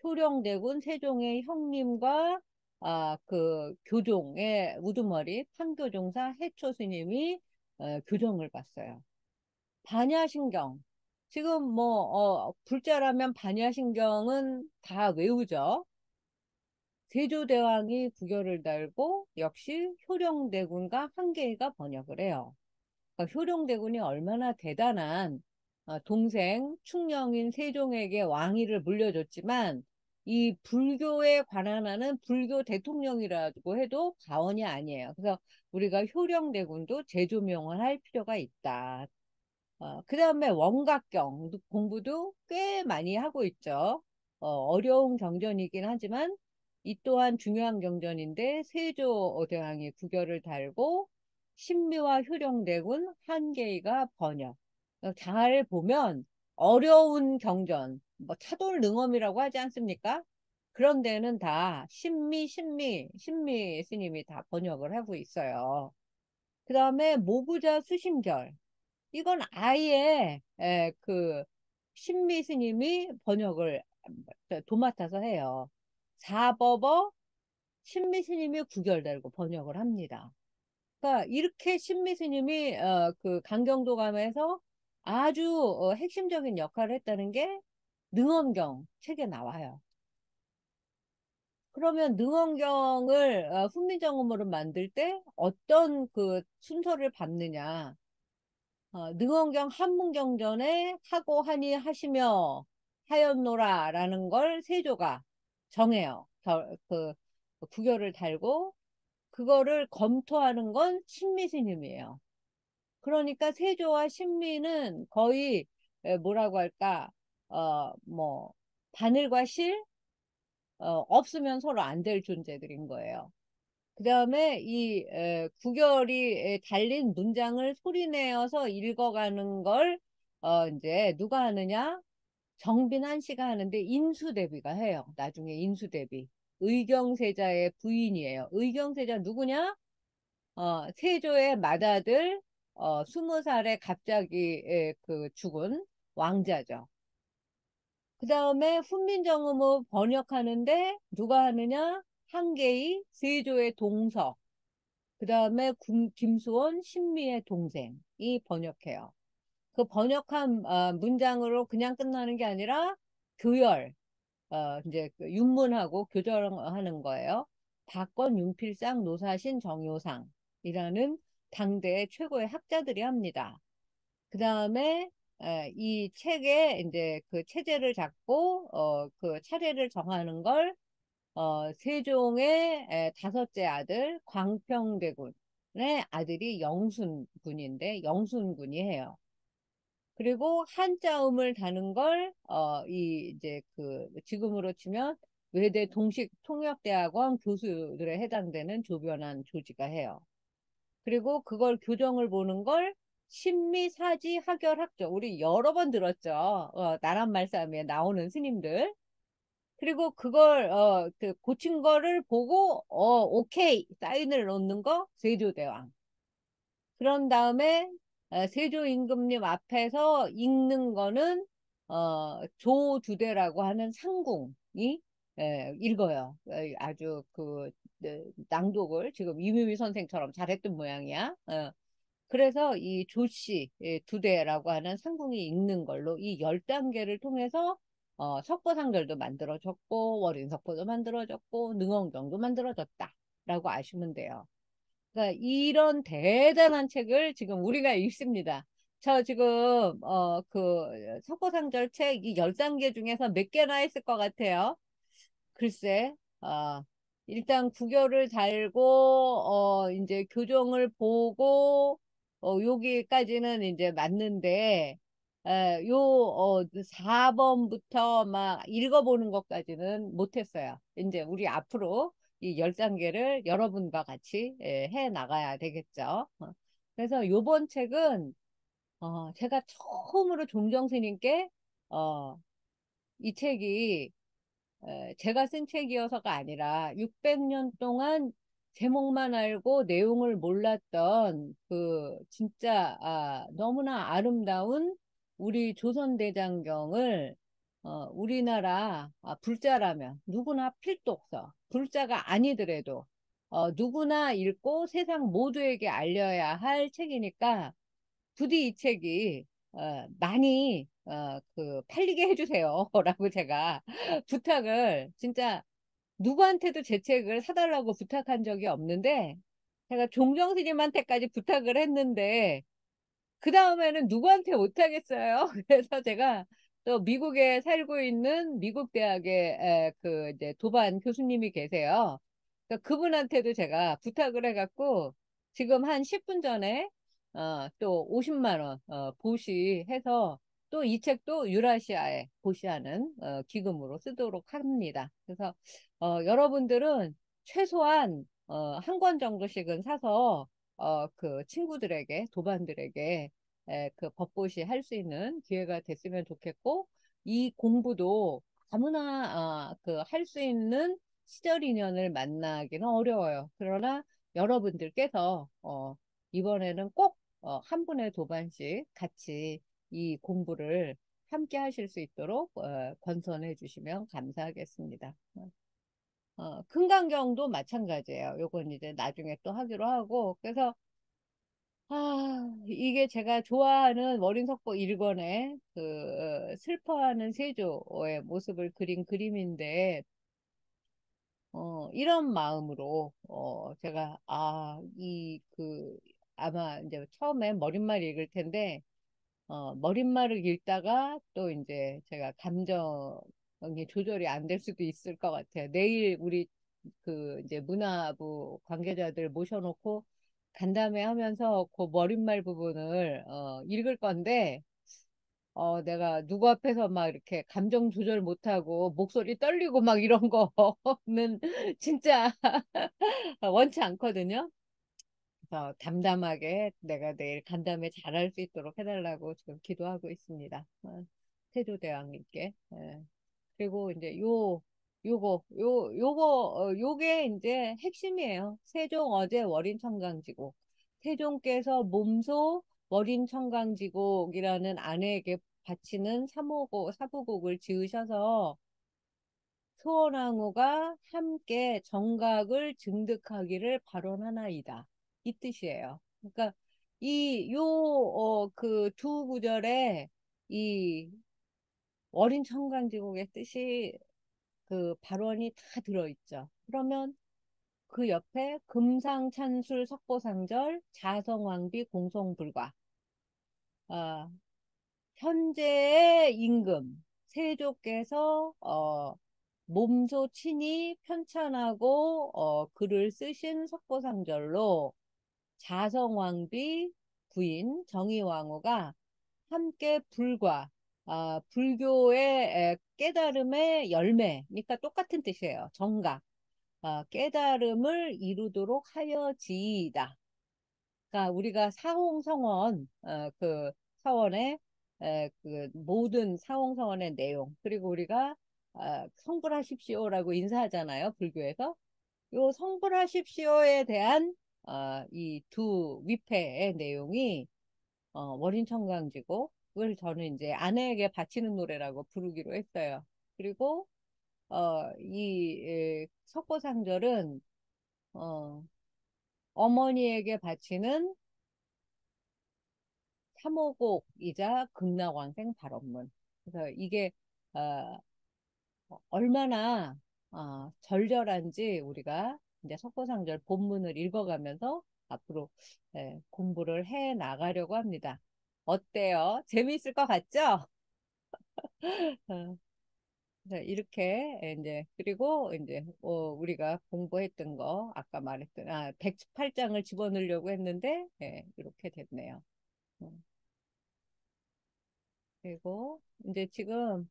효령대군 세종의 형님과 그 교종의 우두머리 판교종사 해초 스님이 교정을 봤어요. 반야신경. 지금 뭐 불자라면 반야신경은 다 외우죠. 세조대왕이 구결을 달고 역시 효령대군과 한계이가 번역을 해요. 그러니까 효령대군이 얼마나 대단한 동생 충령인 세종에게 왕위를 물려줬지만 이 불교에 관한하는 불교 대통령이라고 해도 과언이 아니에요. 그래서 우리가 효령대군도 재조명을 할 필요가 있다. 그 다음에 원각경 공부도 꽤 많이 하고 있죠. 어려운 경전이긴 하지만 이 또한 중요한 경전인데 세조대왕이 구결을 달고 신미와 효령대군 한계이가 번역. 잘 보면 어려운 경전, 뭐 차돌능엄이라고 하지 않습니까? 그런 데는 다 신미 스님이 다 번역을 하고 있어요. 그 다음에 모부자 수심결. 이건 아예 그 신미 스님이 번역을 도맡아서 해요. 사법어 신미 스님이 구결달고 번역을 합니다. 그러니까 이렇게 신미 스님이 그 강경도감에서 아주 핵심적인 역할을 했다는 게 능엄경 책에 나와요. 그러면 능엄경을 훈민정음으로 만들 때 어떤 그 순서를 밟느냐? 능언경 한문경전에 하고 하니 하시며 하였노라라는 걸 세조가 정해요. 구결을 달고 그거를 검토하는 건 신미스님이에요. 그러니까 세조와 신미는 거의 뭐라고 할까 뭐 바늘과 실 없으면 서로 안 될 존재들인 거예요. 그 다음에 이 구결이 달린 문장을 소리내어서 읽어가는 걸 이제 누가 하느냐? 정빈한 씨가 하는데 인수대비가 해요. 나중에 인수대비. 의경세자의 부인이에요. 의경세자 누구냐? 세조의 맏아들 20살에 갑자기 그 죽은 왕자죠. 그 다음에 훈민정음을 번역하는데 누가 하느냐? 한계의 세조의 동서. 그 다음에 김수원 신미의 동생이 번역해요. 그 번역한 문장으로 그냥 끝나는 게 아니라 교열, 이제 그 윤문하고 교절하는 거예요. 박권, 윤필상, 노사신, 정효상이라는 당대의 최고의 학자들이 합니다. 그 다음에 이 책에 이제 그 체제를 잡고 그 차례를 정하는 걸 세종의 다섯째 아들 광평대군의 아들이 영순군인데 영순군이 해요. 그리고 한자음을 다는 걸 이 이제 그 지금으로 치면 외대 동식통역대학원 교수들에 해당되는 조변한 조지가 해요. 그리고 그걸 교정을 보는 걸 신미사지 하결학조 우리 여러 번 들었죠. 나란 말싸움에 나오는 스님들. 그리고 그걸 그 고친 거를 보고 오케이 사인을 놓는 거 세조대왕. 그런 다음에 세조 임금님 앞에서 읽는 거는 조두대라고 하는 상궁이 읽어요. 아주 그 낭독을 지금 이미미 선생처럼 잘했던 모양이야. 그래서 이 조씨 두대라고 하는 상궁이 읽는 걸로 이 10단계를 통해서 석고상절도 만들어졌고 월인석고도 만들어졌고 능원경도 만들어졌다라고 아시면 돼요. 그러니까 이런 대단한 책을 지금 우리가 읽습니다. 저 지금 그 석고상절 책 이 10단계 중에서 몇 개나 했을 것 같아요. 글쎄, 일단 구교를 달고, 이제 교정을 보고, 여기까지는 이제 맞는데, 4번부터 막 읽어보는 것까지는 못했어요. 이제 우리 앞으로 이 10단계를 여러분과 같이 해 나가야 되겠죠. 그래서 요번 책은, 제가 처음으로 종정 스님께, 어, 이 책이 제가 쓴 책이어서가 아니라 600년 동안 제목만 알고 내용을 몰랐던 그 진짜 너무나 아름다운 우리 조선대장경을 우리나라 불자라면 누구나 필독서, 불자가 아니더라도 누구나 읽고 세상 모두에게 알려야 할 책이니까 부디 이 책이 많이 그 팔리게 해주세요. 라고 제가 부탁을 진짜 누구한테도 제 책을 사달라고 부탁한 적이 없는데 제가 종정 스님한테까지 부탁을 했는데 그 다음에는 누구한테 못하겠어요. 그래서 제가 또 미국에 살고 있는 미국 대학의 그 이제 도반 교수님이 계세요. 그러니까 그분한테도 제가 부탁을 해갖고 지금 한 10분 전에 또 50만 원 보시해서 또 이 책도 유라시아에 보시하는 기금으로 쓰도록 합니다. 그래서 여러분들은 최소한 한 권 정도씩은 사서 그 친구들에게, 도반들에게 그 법보시 할 수 있는 기회가 됐으면 좋겠고, 이 공부도 아무나 그 할 수 있는 시절 인연을 만나기는 어려워요. 그러나 여러분들께서 이번에는 꼭 한 분의 도반씩 같이 이 공부를 함께 하실 수 있도록 권선해 주시면 감사하겠습니다. 금강경도 마찬가지예요. 요건 이제 나중에 또 하기로 하고, 그래서 이게 제가 좋아하는 월인석보 1권의 그 슬퍼하는 세조의 모습을 그린 그림인데, 이런 마음으로, 제가, 아마 이제 처음에 머릿말 읽을 텐데, 머릿말을 읽다가 또 이제 제가 감정이 조절이 안 될 수도 있을 것 같아요. 내일 우리 그 이제 문화부 관계자들 모셔놓고 간담회 하면서 그 머릿말 부분을 읽을 건데 내가 누구 앞에서 막 이렇게 감정 조절 못하고 목소리 떨리고 막 이런 거는 진짜 원치 않거든요. 그래서 담담하게 내가 내일 간담회 잘할 수 있도록 해달라고 지금 기도하고 있습니다. 태조대왕님께. 예. 그리고 이제 요게 이제 핵심이에요. 세종 어제 월인청강지곡. 세종께서 몸소 월인청강지곡이라는 아내에게 바치는 사부곡을 지으셔서 소원왕후가 함께 정각을 증득하기를 발언하나이다. 이 뜻이에요. 그러니까 그 두 구절에 이 월인청강지곡의 뜻이 그 발언이 다 들어있죠. 그러면 그 옆에 금상찬술 석고상절 자성왕비 공송불과 아, 현재의 임금 세조께서 몸소 친히 편찬하고 글을 쓰신 석고상절로 자성왕비 부인 정의왕후가 함께 불과 불교의 깨달음의 열매, 그러니까 똑같은 뜻이에요. 정각, 깨달음을 이루도록 하여지이다. 그러니까 우리가 사홍성원 그 서원의 그 모든 사홍성원의 내용 그리고 우리가 성불하십시오라고 인사하잖아요. 불교에서 요 성불하십시오에 대한 이 두 위패의 내용이 월인청강지고 그걸 저는 이제 아내에게 바치는 노래라고 부르기로 했어요. 그리고 석고상절은 어, 어머니에게 바치는 삼호곡이자 극락왕생 발언문. 그래서 이게 얼마나 절절한지 우리가 이제 석고상절 본문을 읽어가면서 앞으로 공부를 해 나가려고 합니다. 어때요? 재미있을 것 같죠? 어, 네, 이렇게 이제 그리고 이제 우리가 공부했던 거 아까 말했던 108장을 집어넣으려고 했는데 이렇게 됐네요. 음, 그리고 이제 지금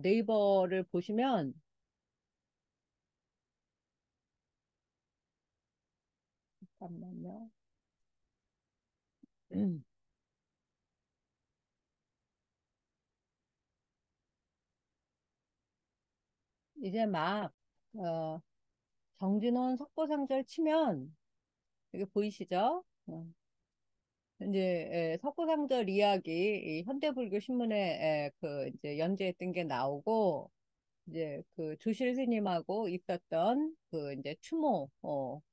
네이버를 보시면 잠깐만요. 음, 이제 막 어, 정진원 석고상절 치면 이게 보이시죠? 이제 석고상절 이야기 이 현대불교 신문에 그 이제 연재했던 게 나오고 이제 그 조실 스님하고 있었던 그 이제 추모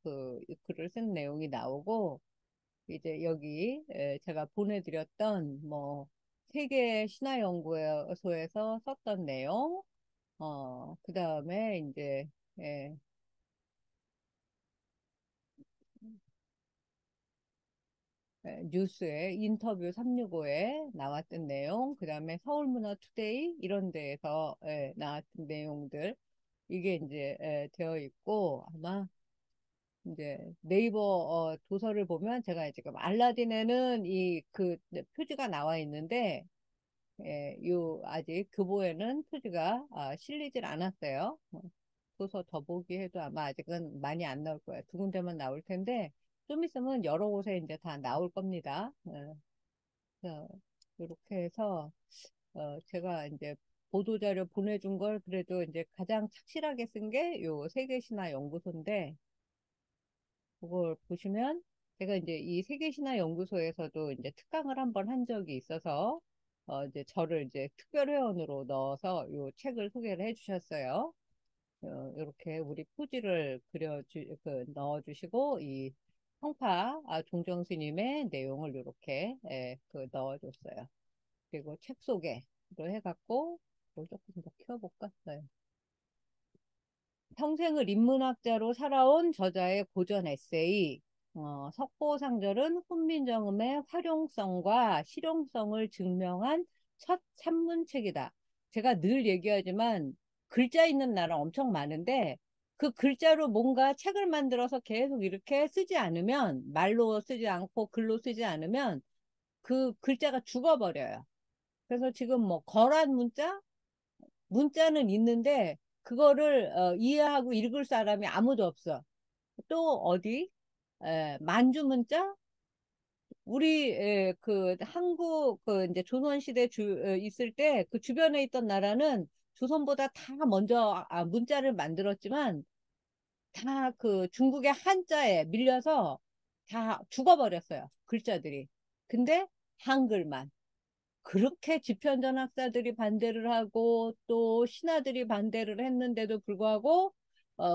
그 글을 쓴 내용이 나오고 이제 여기 제가 보내드렸던 뭐 세계 신화연구소에서 썼던 내용 그 다음에 이제 예, 뉴스에 인터뷰 365에 나왔던 내용, 그 다음에 서울문화투데이 이런 데에서 나왔던 내용들 이게 이제 되어 있고 아마 이제 네이버 도서를 보면 제가 지금 알라딘에는 이 그 표지가 나와 있는데 요 아직 교보에는 표지가 실리질 않았어요. 도서 더보기 해도 아마 아직은 많이 안 나올 거예요. 두 군데만 나올 텐데 좀 있으면 여러 곳에 이제 다 나올 겁니다. 이렇게 해서 제가 이제 보도자료 보내준 걸 그래도 이제 가장 착실하게 쓴 게 요 세계신화 연구소인데 그걸 보시면 제가 이제 이 세계신화 연구소에서도 이제 특강을 한번 한 적이 있어서 이제 저를 이제 특별회원으로 넣어서 요 책을 소개를 해주셨어요. 이렇게 우리 표지를 넣어주시고 이 성파 종정 스님의 내용을 이렇게 그 넣어줬어요. 그리고 책 소개로 해갖고 뭘 조금 더 키워볼까? 네. 평생을 인문학자로 살아온 저자의 고전 에세이 석고상절은 훈민정음의 활용성과 실용성을 증명한 첫 산문책이다. 제가 늘 얘기하지만 글자 있는 나라 엄청 많은데 그 글자로 뭔가 책을 만들어서 계속 이렇게 쓰지 않으면 말로 쓰지 않고 글로 쓰지 않으면 그 글자가 죽어버려요. 그래서 지금 뭐 거란 문자는 있는데 그거를 이해하고 읽을 사람이 아무도 없어. 또 어디? 만주문자? 우리 그 한국 그 이제 조선시대 있을 때 그 주변에 있던 나라는 조선보다 다 먼저 문자를 만들었지만 다 그 중국의 한자에 밀려서 다 죽어버렸어요. 글자들이. 근데 한글만. 그렇게 집현전 학사들이 반대를 하고 또 신하들이 반대를 했는데도 불구하고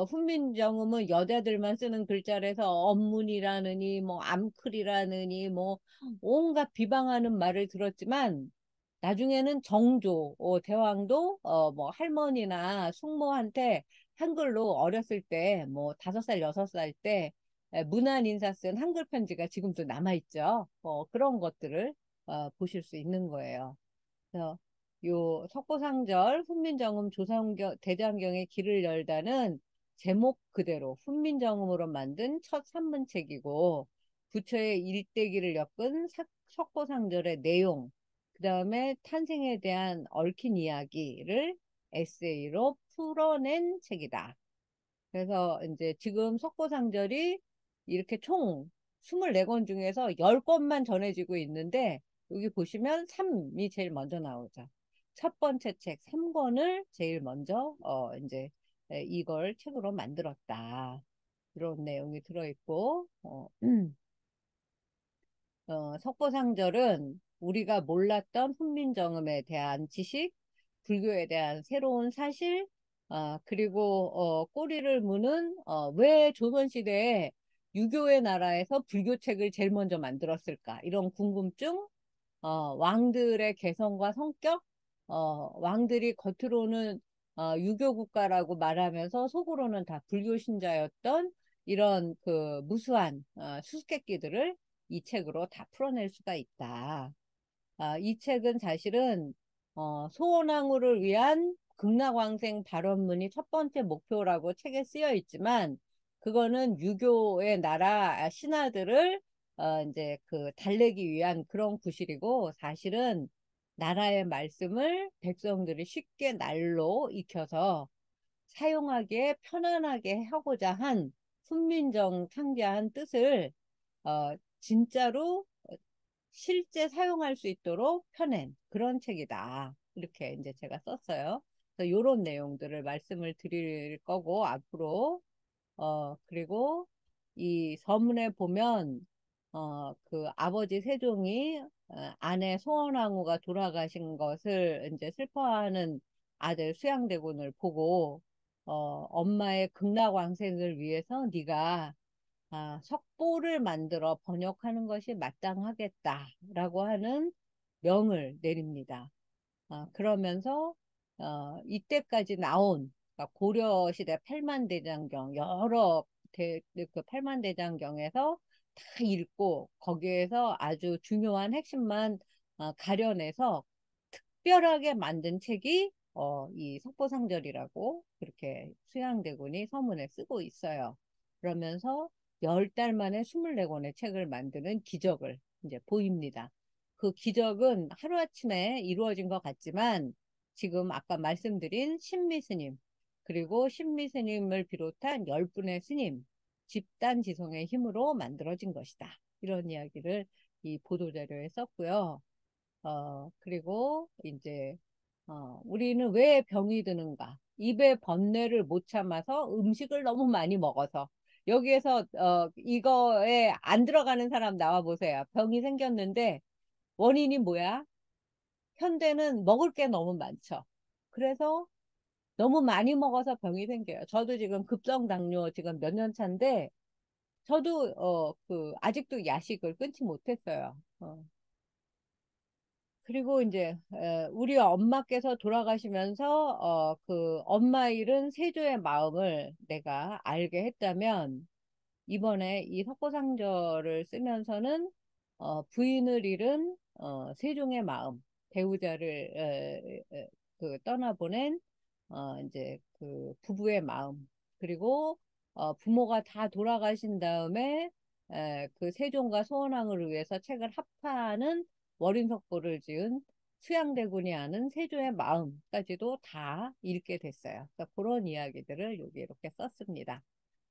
훈민정음은 여자들만 쓰는 글자라서 언문이라느니 뭐 암클이라느니 뭐 온갖 비방하는 말을 들었지만 나중에는 정조 대왕도 뭐 할머니나 숙모한테 한글로 어렸을 때 뭐 5살 6살 때 문안 인사 쓴 한글 편지가 지금도 남아 있죠. 그런 것들을 보실 수 있는 거예요. 그래서 요 석고상절 훈민정음 대장경의 길을 열다는 제목 그대로 훈민정음으로 만든 첫 산문책이고 부처의 일대기를 엮은 석고상절의 내용, 그 다음에 탄생에 대한 얽힌 이야기를 에세이로 풀어낸 책이다. 그래서 이제 지금 석고상절이 이렇게 총 24권 중에서 10권만 전해지고 있는데 여기 보시면 3이 제일 먼저 나오죠. 첫 번째 책 3권을 제일 먼저 이제 이걸 책으로 만들었다. 이런 내용이 들어있고 석고상절은 우리가 몰랐던 훈민정음에 대한 지식, 불교에 대한 새로운 사실, 그리고 꼬리를 무는 왜 조선시대에 유교의 나라에서 불교책을 제일 먼저 만들었을까? 이런 궁금증, 왕들의 개성과 성격, 왕들이 겉으로는 유교 국가라고 말하면서 속으로는 다 불교 신자였던 이런 그 무수한 수수께끼들을 이 책으로 다 풀어낼 수가 있다. 이 책은 사실은 소원왕후를 위한 극락왕생 발원문이 첫 번째 목표라고 책에 쓰여 있지만 그거는 유교의 나라 신하들을 이제 그 달래기 위한 그런 구실이고 사실은 나라의 말씀을 백성들이 쉽게 날로 익혀서 사용하기에 편안하게 하고자 한 훈민정 창제한 뜻을 진짜로 실제 사용할 수 있도록 펴낸 그런 책이다. 이렇게 이제 제가 썼어요. 그래서 이런 내용들을 말씀을 드릴 거고, 앞으로, 그리고 이 서문에 보면, 그 아버지 세종이 아내 소원왕후가 돌아가신 것을 이제 슬퍼하는 아들 수양대군을 보고, 엄마의 극락왕생을 위해서 네가 석보를 만들어 번역하는 것이 마땅하겠다라고 하는 명을 내립니다. 그러면서 이때까지 나온 그러니까 고려시대 팔만대장경 여러 그 팔만대장경에서 다 읽고 거기에서 아주 중요한 핵심만 가려내서 특별하게 만든 책이 이 석보상절이라고 그렇게 수양대군이 서문에 쓰고 있어요. 그러면서 10달 만에 24권의 책을 만드는 기적을 이제 보입니다. 그 기적은 하루아침에 이루어진 것 같지만 지금 아까 말씀드린 신미스님 그리고 신미스님을 비롯한 10분의 스님 집단 지성의 힘으로 만들어진 것이다. 이런 이야기를 이 보도자료에 썼고요. 그리고 이제 우리는 왜 병이 드는가? 입에 번뇌를 못 참아서 음식을 너무 많이 먹어서 여기에서 이거에 안 들어가는 사람 나와 보세요. 병이 생겼는데 원인이 뭐야? 현대는 먹을 게 너무 많죠. 그래서 너무 많이 먹어서 병이 생겨요. 저도 지금 급성 당뇨 지금 몇 년 차인데 저도 그 아직도 야식을 끊지 못했어요. 그리고 이제 우리 엄마께서 돌아가시면서 그 엄마 잃은 세조의 마음을 내가 알게 했다면 이번에 이 석고상절을 쓰면서는 부인을 잃은 세종의 마음, 배우자를 그 떠나보낸 이제 그 부부의 마음, 그리고 부모가 다 돌아가신 다음에 그 세종과 소원왕을 위해서 책을 합파하는 월인석보를 지은 수양대군이 아는 세조의 마음까지도 다 읽게 됐어요. 그래서 그런 이야기들을 여기 이렇게 썼습니다.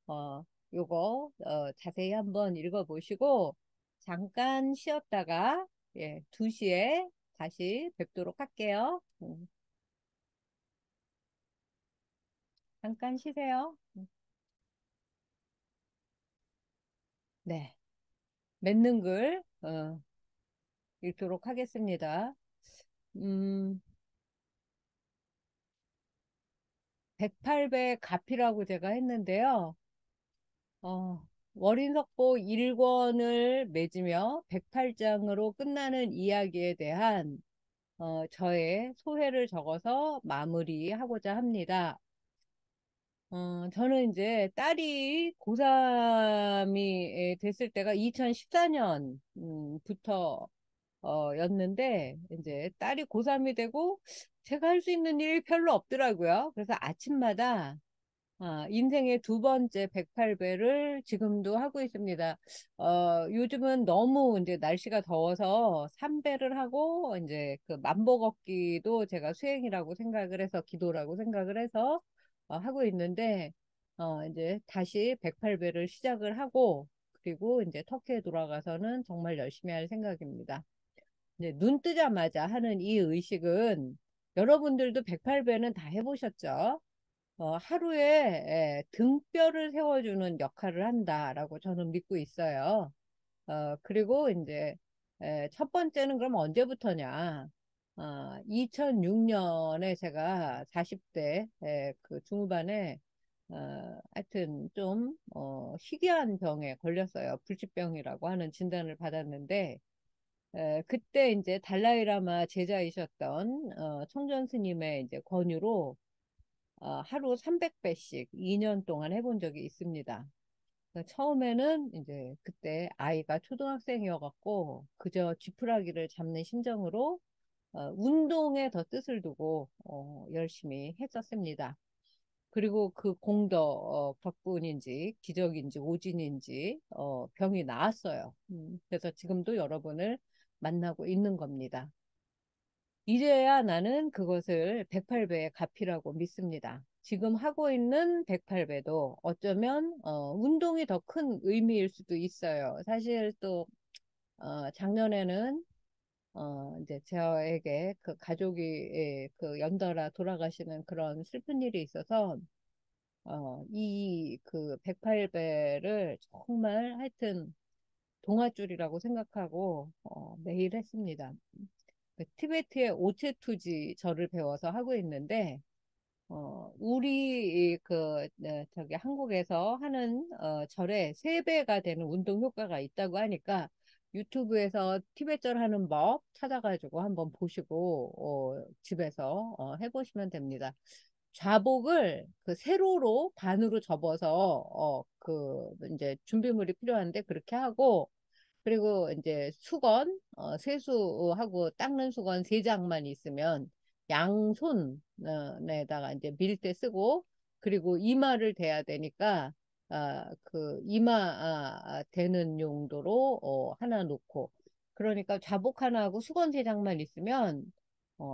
어, 요거 자세히 한번 읽어보시고 잠깐 쉬었다가 2시에 다시 뵙도록 할게요. 잠깐 쉬세요. 네, 맺는 글 읽도록 하겠습니다. 음, 108배 가피라고 제가 했는데요. 월인석보 1권을 맺으며 108장으로 끝나는 이야기에 대한 저의 소회를 적어서 마무리하고자 합니다. 저는 이제 딸이 고3이 됐을 때가 2014년부터 였는데 이제 딸이 고3이 되고 제가 할 수 있는 일이 별로 없더라고요. 그래서 아침마다 인생의 두 번째 108배를 지금도 하고 있습니다. 요즘은 너무 이제 날씨가 더워서 3배를 하고 이제 그 만보 걷기도 제가 수행이라고 생각을 해서 기도라고 생각을 해서 하고 있는데 이제 다시 108배를 시작을 하고 그리고 이제 터키에 돌아가서는 정말 열심히 할 생각입니다. 이제 눈 뜨자마자 하는 이 의식은 여러분들도 108배는 다 해보셨죠? 하루에 등뼈를 세워주는 역할을 한다라고 저는 믿고 있어요. 그리고 이제 첫 번째는 그럼 언제부터냐? 2006년에 제가 40대 그 중후반에 하여튼 좀 희귀한 병에 걸렸어요. 불치병이라고 하는 진단을 받았는데 그때 이제 달라이라마 제자이셨던 청전 스님의 이제 권유로 하루 300배씩 2년 동안 해본 적이 있습니다. 그러니까 처음에는 이제 그때 아이가 초등학생이어갖고 그저 지푸라기를 잡는 심정으로 운동에 더 뜻을 두고 열심히 했었습니다. 그리고 그 공덕 덕분인지 기적인지 오진인지 병이 나았어요. 그래서 지금도 여러분을 만나고 있는 겁니다. 이제야 나는 그것을 108배의 값이라고 믿습니다. 지금 하고 있는 108배도 어쩌면 운동이 더 큰 의미일 수도 있어요. 사실 또 작년에는 이제 저에게 그 가족이 그 연달아 돌아가시는 그런 슬픈 일이 있어서 이 그 108배를 정말 하여튼 동아줄이라고 생각하고 매일 했습니다. 그 티베트의 오체투지 절을 배워서 하고 있는데 우리 그 저기 한국에서 하는 절에 3배가 되는 운동 효과가 있다고 하니까 유튜브에서 티베트절 하는 법 찾아가지고 한번 보시고 집에서 해보시면 됩니다. 좌복을 그 세로로 반으로 접어서 그 이제 준비물이 필요한데 그렇게 하고 그리고 이제 수건, 세수하고 닦는 수건 3장만 있으면 양손에다가 이제 밀대 쓰고 그리고 이마를 대야 되니까 그 이마 대는 용도로 하나 놓고 그러니까 좌복 하나 하고 수건 3장만 있으면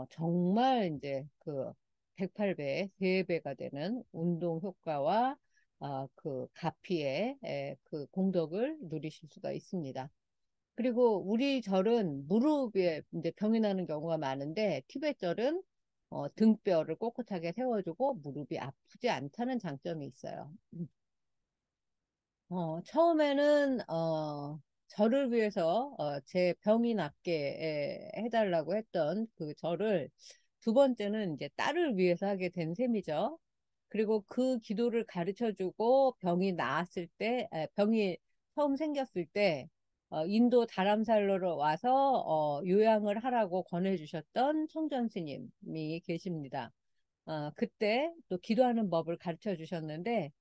정말 이제 그 108배, 3배가 되는 운동 효과와 그 가피의 그 공덕을 누리실 수가 있습니다. 그리고 우리 절은 무릎에 이제 병이 나는 경우가 많은데 티베트 절은 등뼈를 꼿꼿하게 세워주고 무릎이 아프지 않다는 장점이 있어요. 처음에는 저를 위해서 제 병이 낫게 해달라고 했던 그 절을 두 번째는 이제 딸을 위해서 하게 된 셈이죠. 그리고 그 기도를 가르쳐주고 병이 나았을 때, 병이 처음 생겼을 때 인도 다람살로로 와서 요양을 하라고 권해주셨던 청전 스님이 계십니다. 그때 또 기도하는 법을 가르쳐 주셨는데,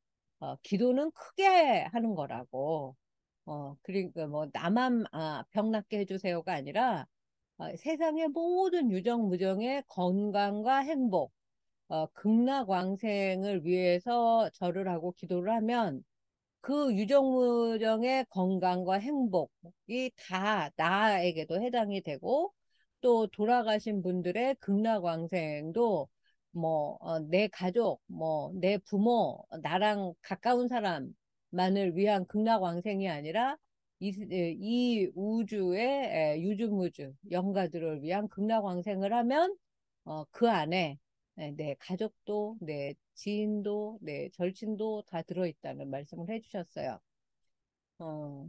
기도는 크게 하는 거라고. 그러니까 뭐, 나만, 병 낫게 해주세요가 아니라, 세상의 모든 유정무정의 건강과 행복, 극락왕생을 위해서 절을 하고 기도를 하면, 그 유정무정의 건강과 행복이 다 나에게도 해당이 되고 또 돌아가신 분들의 극락왕생도 뭐 내 가족, 뭐 내 부모, 나랑 가까운 사람만을 위한 극락왕생이 아니라 이 우주의 유주무주 영가들을 위한 극락왕생을 하면 그 안에 내 가족도, 내 지인도, 내 절친도 다 들어있다는 말씀을 해주셨어요. 어,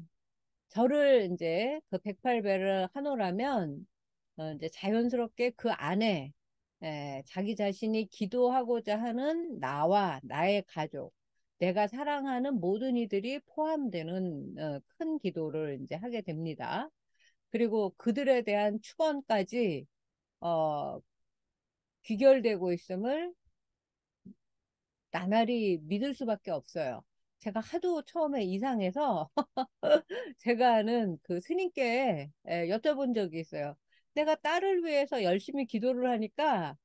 저를 이제 그 108배를 하노라면, 이제 자연스럽게 그 안에, 자기 자신이 기도하고자 하는 나와 나의 가족, 내가 사랑하는 모든 이들이 포함되는 큰 기도를 이제 하게 됩니다. 그리고 그들에 대한 축원까지, 어, 귀결되고 있음을 나날이 믿을 수밖에 없어요. 제가 하도 처음에 이상해서 제가 아는 그 스님께 여쭤본 적이 있어요. 내가 딸을 위해서 열심히 기도를 하니까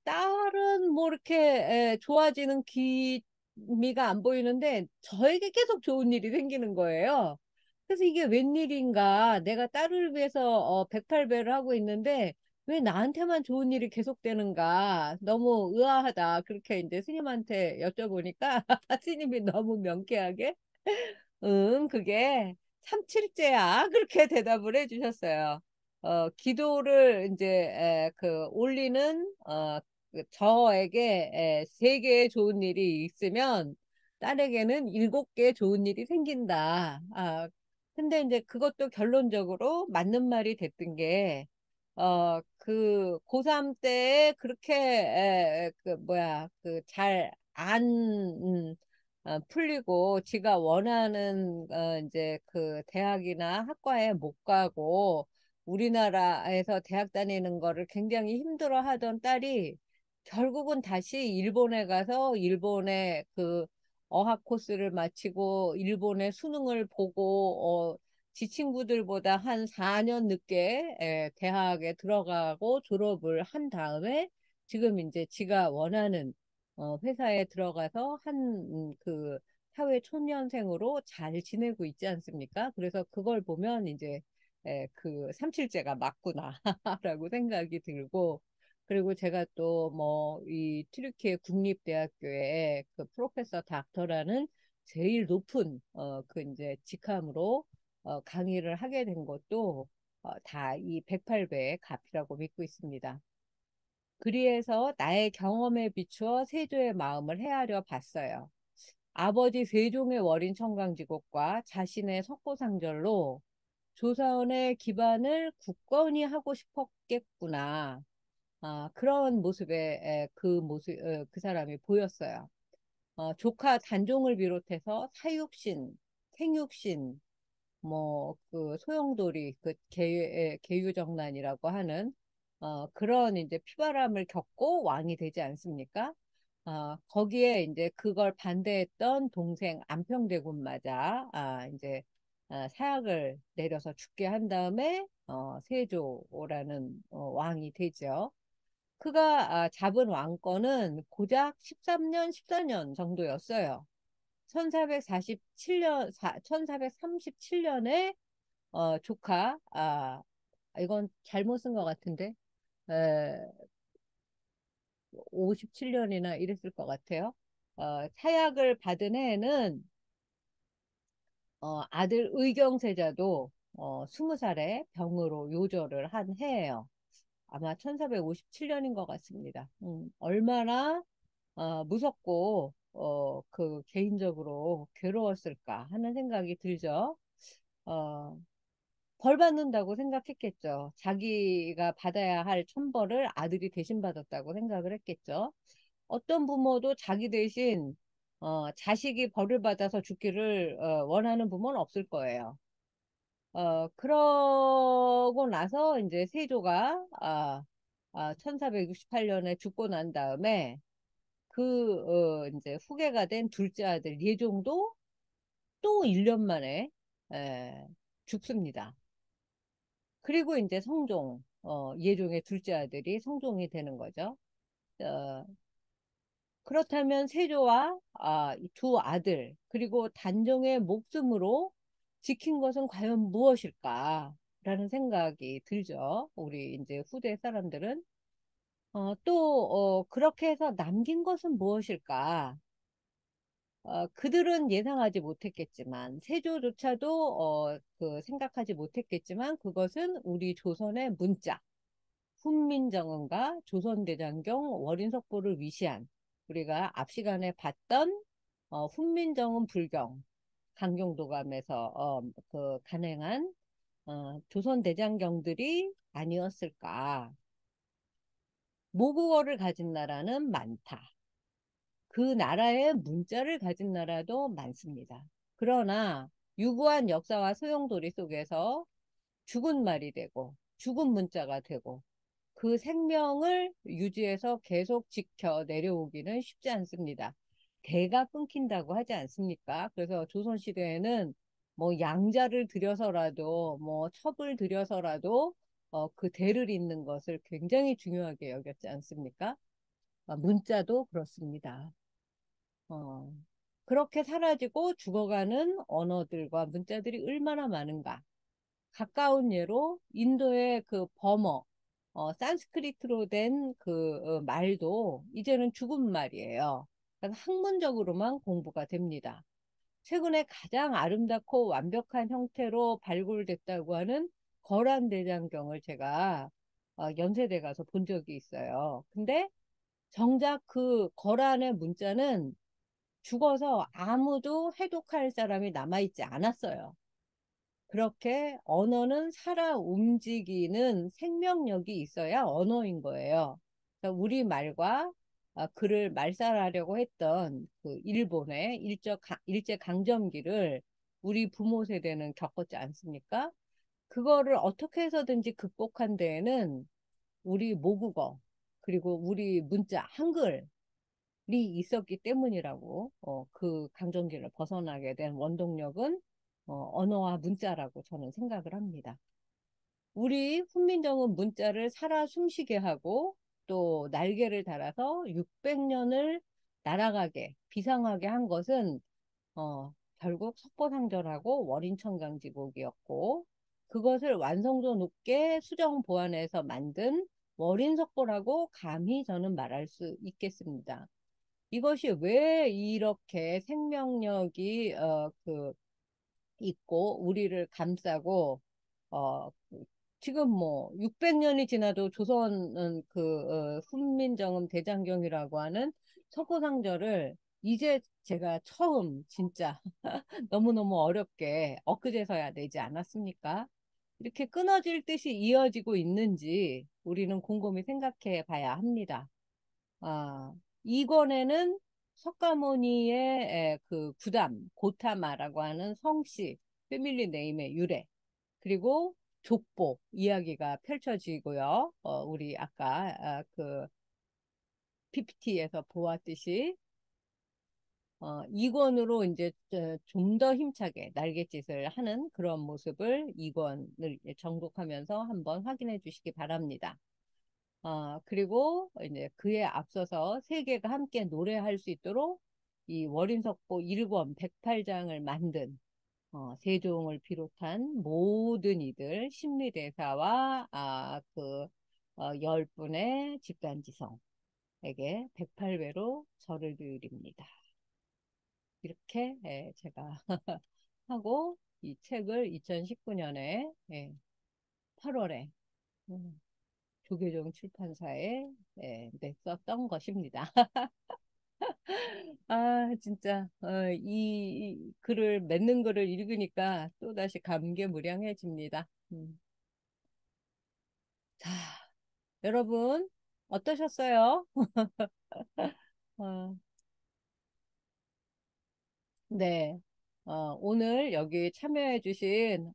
딸은 뭐 이렇게 좋아지는 기미가 안 보이는데 저에게 계속 좋은 일이 생기는 거예요. 그래서 이게 웬일인가? 내가 딸을 위해서 108배를 하고 있는데 왜 나한테만 좋은 일이 계속되는가? 너무 의아하다. 그렇게 이제 스님한테 여쭤보니까 스님이 너무 명쾌하게 응, 그게 참칠제야. 그렇게 대답을 해주셨어요. 기도를 이제 그 올리는 그 저에게 3개의 좋은 일이 있으면 딸에게는 7개 좋은 일이 생긴다. 근데 이제 그것도 결론적으로 맞는 말이 됐던 게 그 고3 때 그렇게 그 뭐야 그 잘안 풀리고 지가 원하는 이제 그 대학이나 학과에 못 가고 우리나라에서 대학 다니는 거를 굉장히 힘들어 하던 딸이 결국은 다시 일본에 가서 일본의 그 어학 코스를 마치고 일본의 수능을 보고 지 친구들보다 한 4년 늦게 대학에 들어가고 졸업을 한 다음에 지금 이제 지가 원하는 회사에 들어가서 그 사회 초년생으로 잘 지내고 있지 않습니까? 그래서 그걸 보면 이제 그 삼칠제가 맞구나라고 생각이 들고 그리고 제가 또 뭐 이 튀르키예 국립대학교에 그 프로페서 닥터라는 제일 높은 그 이제 직함으로 강의를 하게 된 것도 다 이 108배의 값이라고 믿고 있습니다. 그리해서 나의 경험에 비추어 세조의 마음을 헤아려 봤어요. 아버지 세종의 월인 청강지곡과 자신의 석고상절로 조선의 기반을 굳건히 하고 싶었겠구나. 그런 모습에 그 사람이 보였어요. 조카 단종을 비롯해서 사육신, 생육신, 뭐 그 소용돌이 그 계유정난이라고 하는 그런 이제 피바람을 겪고 왕이 되지 않습니까? 거기에 이제 그걸 반대했던 동생 안평대군마저 이제 사약을 내려서 죽게 한 다음에 세조라는 왕이 되죠. 그가 잡은 왕권은 고작 13년, 14년 정도였어요. 1447년, 1437년에 조카, 이건 잘못 쓴 것 같은데, 에, 57년이나 이랬을 것 같아요. 사약을 받은 해에는 아들 의경세자도 20살에 병으로 요절을 한 해예요. 아마 1457년인 것 같습니다. 얼마나 무섭고 그 개인적으로 괴로웠을까 하는 생각이 들죠. 어, 벌 받는다고 생각했겠죠. 자기가 받아야 할 천벌을 아들이 대신 받았다고 생각을 했겠죠. 어떤 부모도 자기 대신 자식이 벌을 받아서 죽기를 원하는 부모는 없을 거예요. 그러고 나서 이제 세조가 1468년에 죽고 난 다음에 이제 후계가 된 둘째 아들 예종도 또 1년 만에 에, 죽습니다. 그리고 이제 성종, 예종의 둘째 아들이 성종이 되는 거죠. 어, 그렇다면 세조와 이두 아들, 그리고 단종의 목숨으로 지킨 것은 과연 무엇일까? 라는 생각이 들죠. 우리 이제 후대 사람들은. 그렇게 해서 남긴 것은 무엇일까? 그들은 예상하지 못했겠지만, 세조조차도 생각하지 못했겠지만, 그것은 우리 조선의 문자, 훈민정음과 조선대장경 월인석보를 위시한 우리가 앞 시간에 봤던 훈민정음 불경 강경도감에서 그 간행한 조선대장경들이 아니었을까. 모국어를 가진 나라는 많다. 그 나라의 문자를 가진 나라도 많습니다. 그러나 유구한 역사와 소용돌이 속에서 죽은 말이 되고 죽은 문자가 되고 그 생명을 유지해서 계속 지켜 내려오기는 쉽지 않습니다. 대가 끊긴다고 하지 않습니까? 그래서 조선시대에는 뭐 양자를 들여서라도 뭐 첩을 들여서라도 그 대를 잇는 것을 굉장히 중요하게 여겼지 않습니까? 문자도 그렇습니다. 어, 그렇게 사라지고 죽어가는 언어들과 문자들이 얼마나 많은가. 가까운 예로 인도의 그 버머, 산스크리트로 된 그 말도 이제는 죽은 말이에요. 그래서 학문적으로만 공부가 됩니다. 최근에 가장 아름답고 완벽한 형태로 발굴됐다고 하는 거란대장경을 제가 연세대 가서 본 적이 있어요. 근데 정작 그 거란의 문자는 죽어서 아무도 해독할 사람이 남아있지 않았어요. 그렇게 언어는 살아 움직이는 생명력이 있어야 언어인 거예요. 그래서 우리 말과 그를 말살하려고 했던 그 일본의 일제 강점기를 우리 부모 세대는 겪었지 않습니까? 그거를 어떻게 해서든지 극복한 데에는 우리 모국어, 그리고 우리 문자, 한글이 있었기 때문이라고, 그 강점기를 벗어나게 된 원동력은, 언어와 문자라고 저는 생각을 합니다. 우리 훈민정음 문자를 살아 숨쉬게 하고 또 날개를 달아서 600년을 날아가게 비상하게 한 것은 결국 석보상절하고 월인천강지곡이었고 그것을 완성도 높게 수정 보완해서 만든 월인석보라고 감히 저는 말할 수 있겠습니다. 이것이 왜 이렇게 생명력이 있고 우리를 감싸고 지금 뭐 600년이 지나도 조선은 훈민정음 대장경이라고 하는 석고상절을 이제 제가 처음 진짜 너무너무 어렵게 엊그제서야 내지 않았습니까? 이렇게 끊어질 듯이 이어지고 있는지 우리는 곰곰이 생각해 봐야 합니다. 아, 이권에는 석가모니의 그 부담, 고타마라고 하는 성씨, 패밀리 네임의 유래, 그리고 족보 이야기가 펼쳐지고요. 우리 아까 PPT에서 보았듯이 이권으로 이제 좀 더 힘차게 날갯짓을 하는 그런 모습을 이권을 정독하면서 한번 확인해 주시기 바랍니다. 그리고 이제 그에 앞서서 세계가 함께 노래할 수 있도록 이 월인석보 1권 108장을 만든 세종을 비롯한 모든 이들 심리대사와 열 분의 집단지성에게 108배로 절을 드립니다. 이렇게 제가 하고 이 책을 2019년에 8월에 조계종 출판사에 냈었던 것입니다. 아, 진짜, 이 글을, 맺는 글을 읽으니까 또다시 감개무량해집니다. 자, 여러분, 어떠셨어요? 어, 네. 오늘 여기 참여해주신,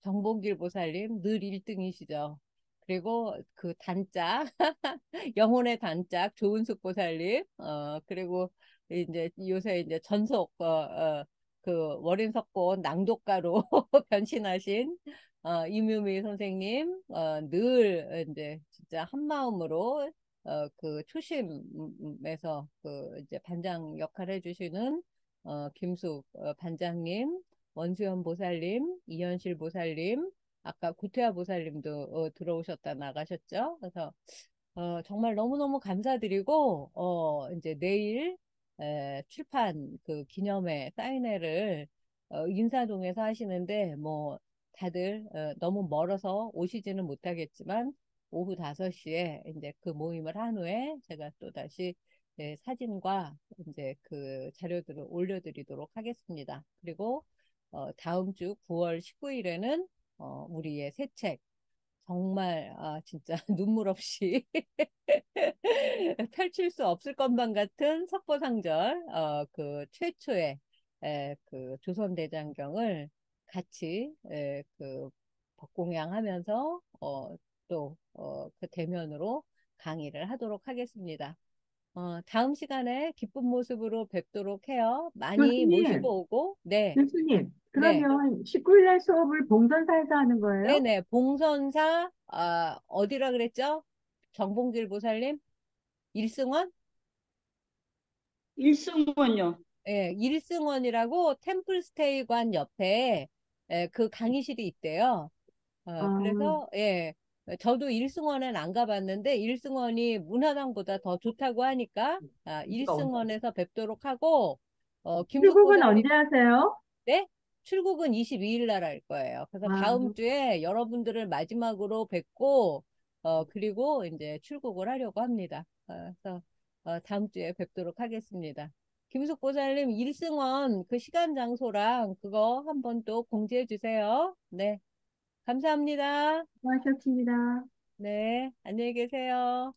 정봉길 보살님 늘 1등이시죠. 그리고 그 단짝, 영혼의 단짝, 조은숙 보살님, 그리고 이제 요새 이제 전속, 그 월인석권 낭독가로 변신하신, 이묘미 선생님, 늘 이제 진짜 한 마음으로, 그 초심에서 그 이제 반장 역할 해주시는, 김숙 반장님, 원수연 보살님, 이현실 보살님, 아까 구태아 보살님도 들어오셨다 나가셨죠? 그래서 정말 너무너무 감사드리고 이제 내일 출판 그 기념회 사인회를 인사동에서 하시는데 뭐 다들 너무 멀어서 오시지는 못하겠지만 오후 5시에 이제 그 모임을 한 후에 제가 또 다시 사진과 이제 그 자료들을 올려드리도록 하겠습니다. 그리고 다음 주 9월 19일에는 우리의 새 책, 정말 진짜 눈물 없이 펼칠 수 없을 것만 같은 석고상절 그 최초의 그 조선대장경을 같이 그 법공양하면서 그 대면으로 강의를 하도록 하겠습니다. 다음 시간에 기쁜 모습으로 뵙도록 해요. 많이 교수님, 모시고 오고, 네, 교수님, 네, 그러면 19일 날 수업을 봉선사에서 하는 거예요? 네네, 봉선사, 어디라 그랬죠? 정봉길 보살님? 일승원? 일승원요. 예, 일승원이라고 템플스테이관 옆에 그 강의실이 있대요. 아, 그래서 예, 저도 일승원은 안 가봤는데 일승원이 문화당보다 더 좋다고 하니까 일승원에서 뵙도록 하고 김숙 출국은 언제 보살님 하세요? 네? 출국은 22일 날 할 거예요. 그래서 아, 다음 주에 여러분들을 마지막으로 뵙고 그리고 이제 출국을 하려고 합니다. 그래서 다음 주에 뵙도록 하겠습니다. 김숙 보살님 일승원 그 시간 장소랑 그거 한번 또 공지해 주세요. 네, 감사합니다. 수고하셨습니다. 네, 안녕히 계세요.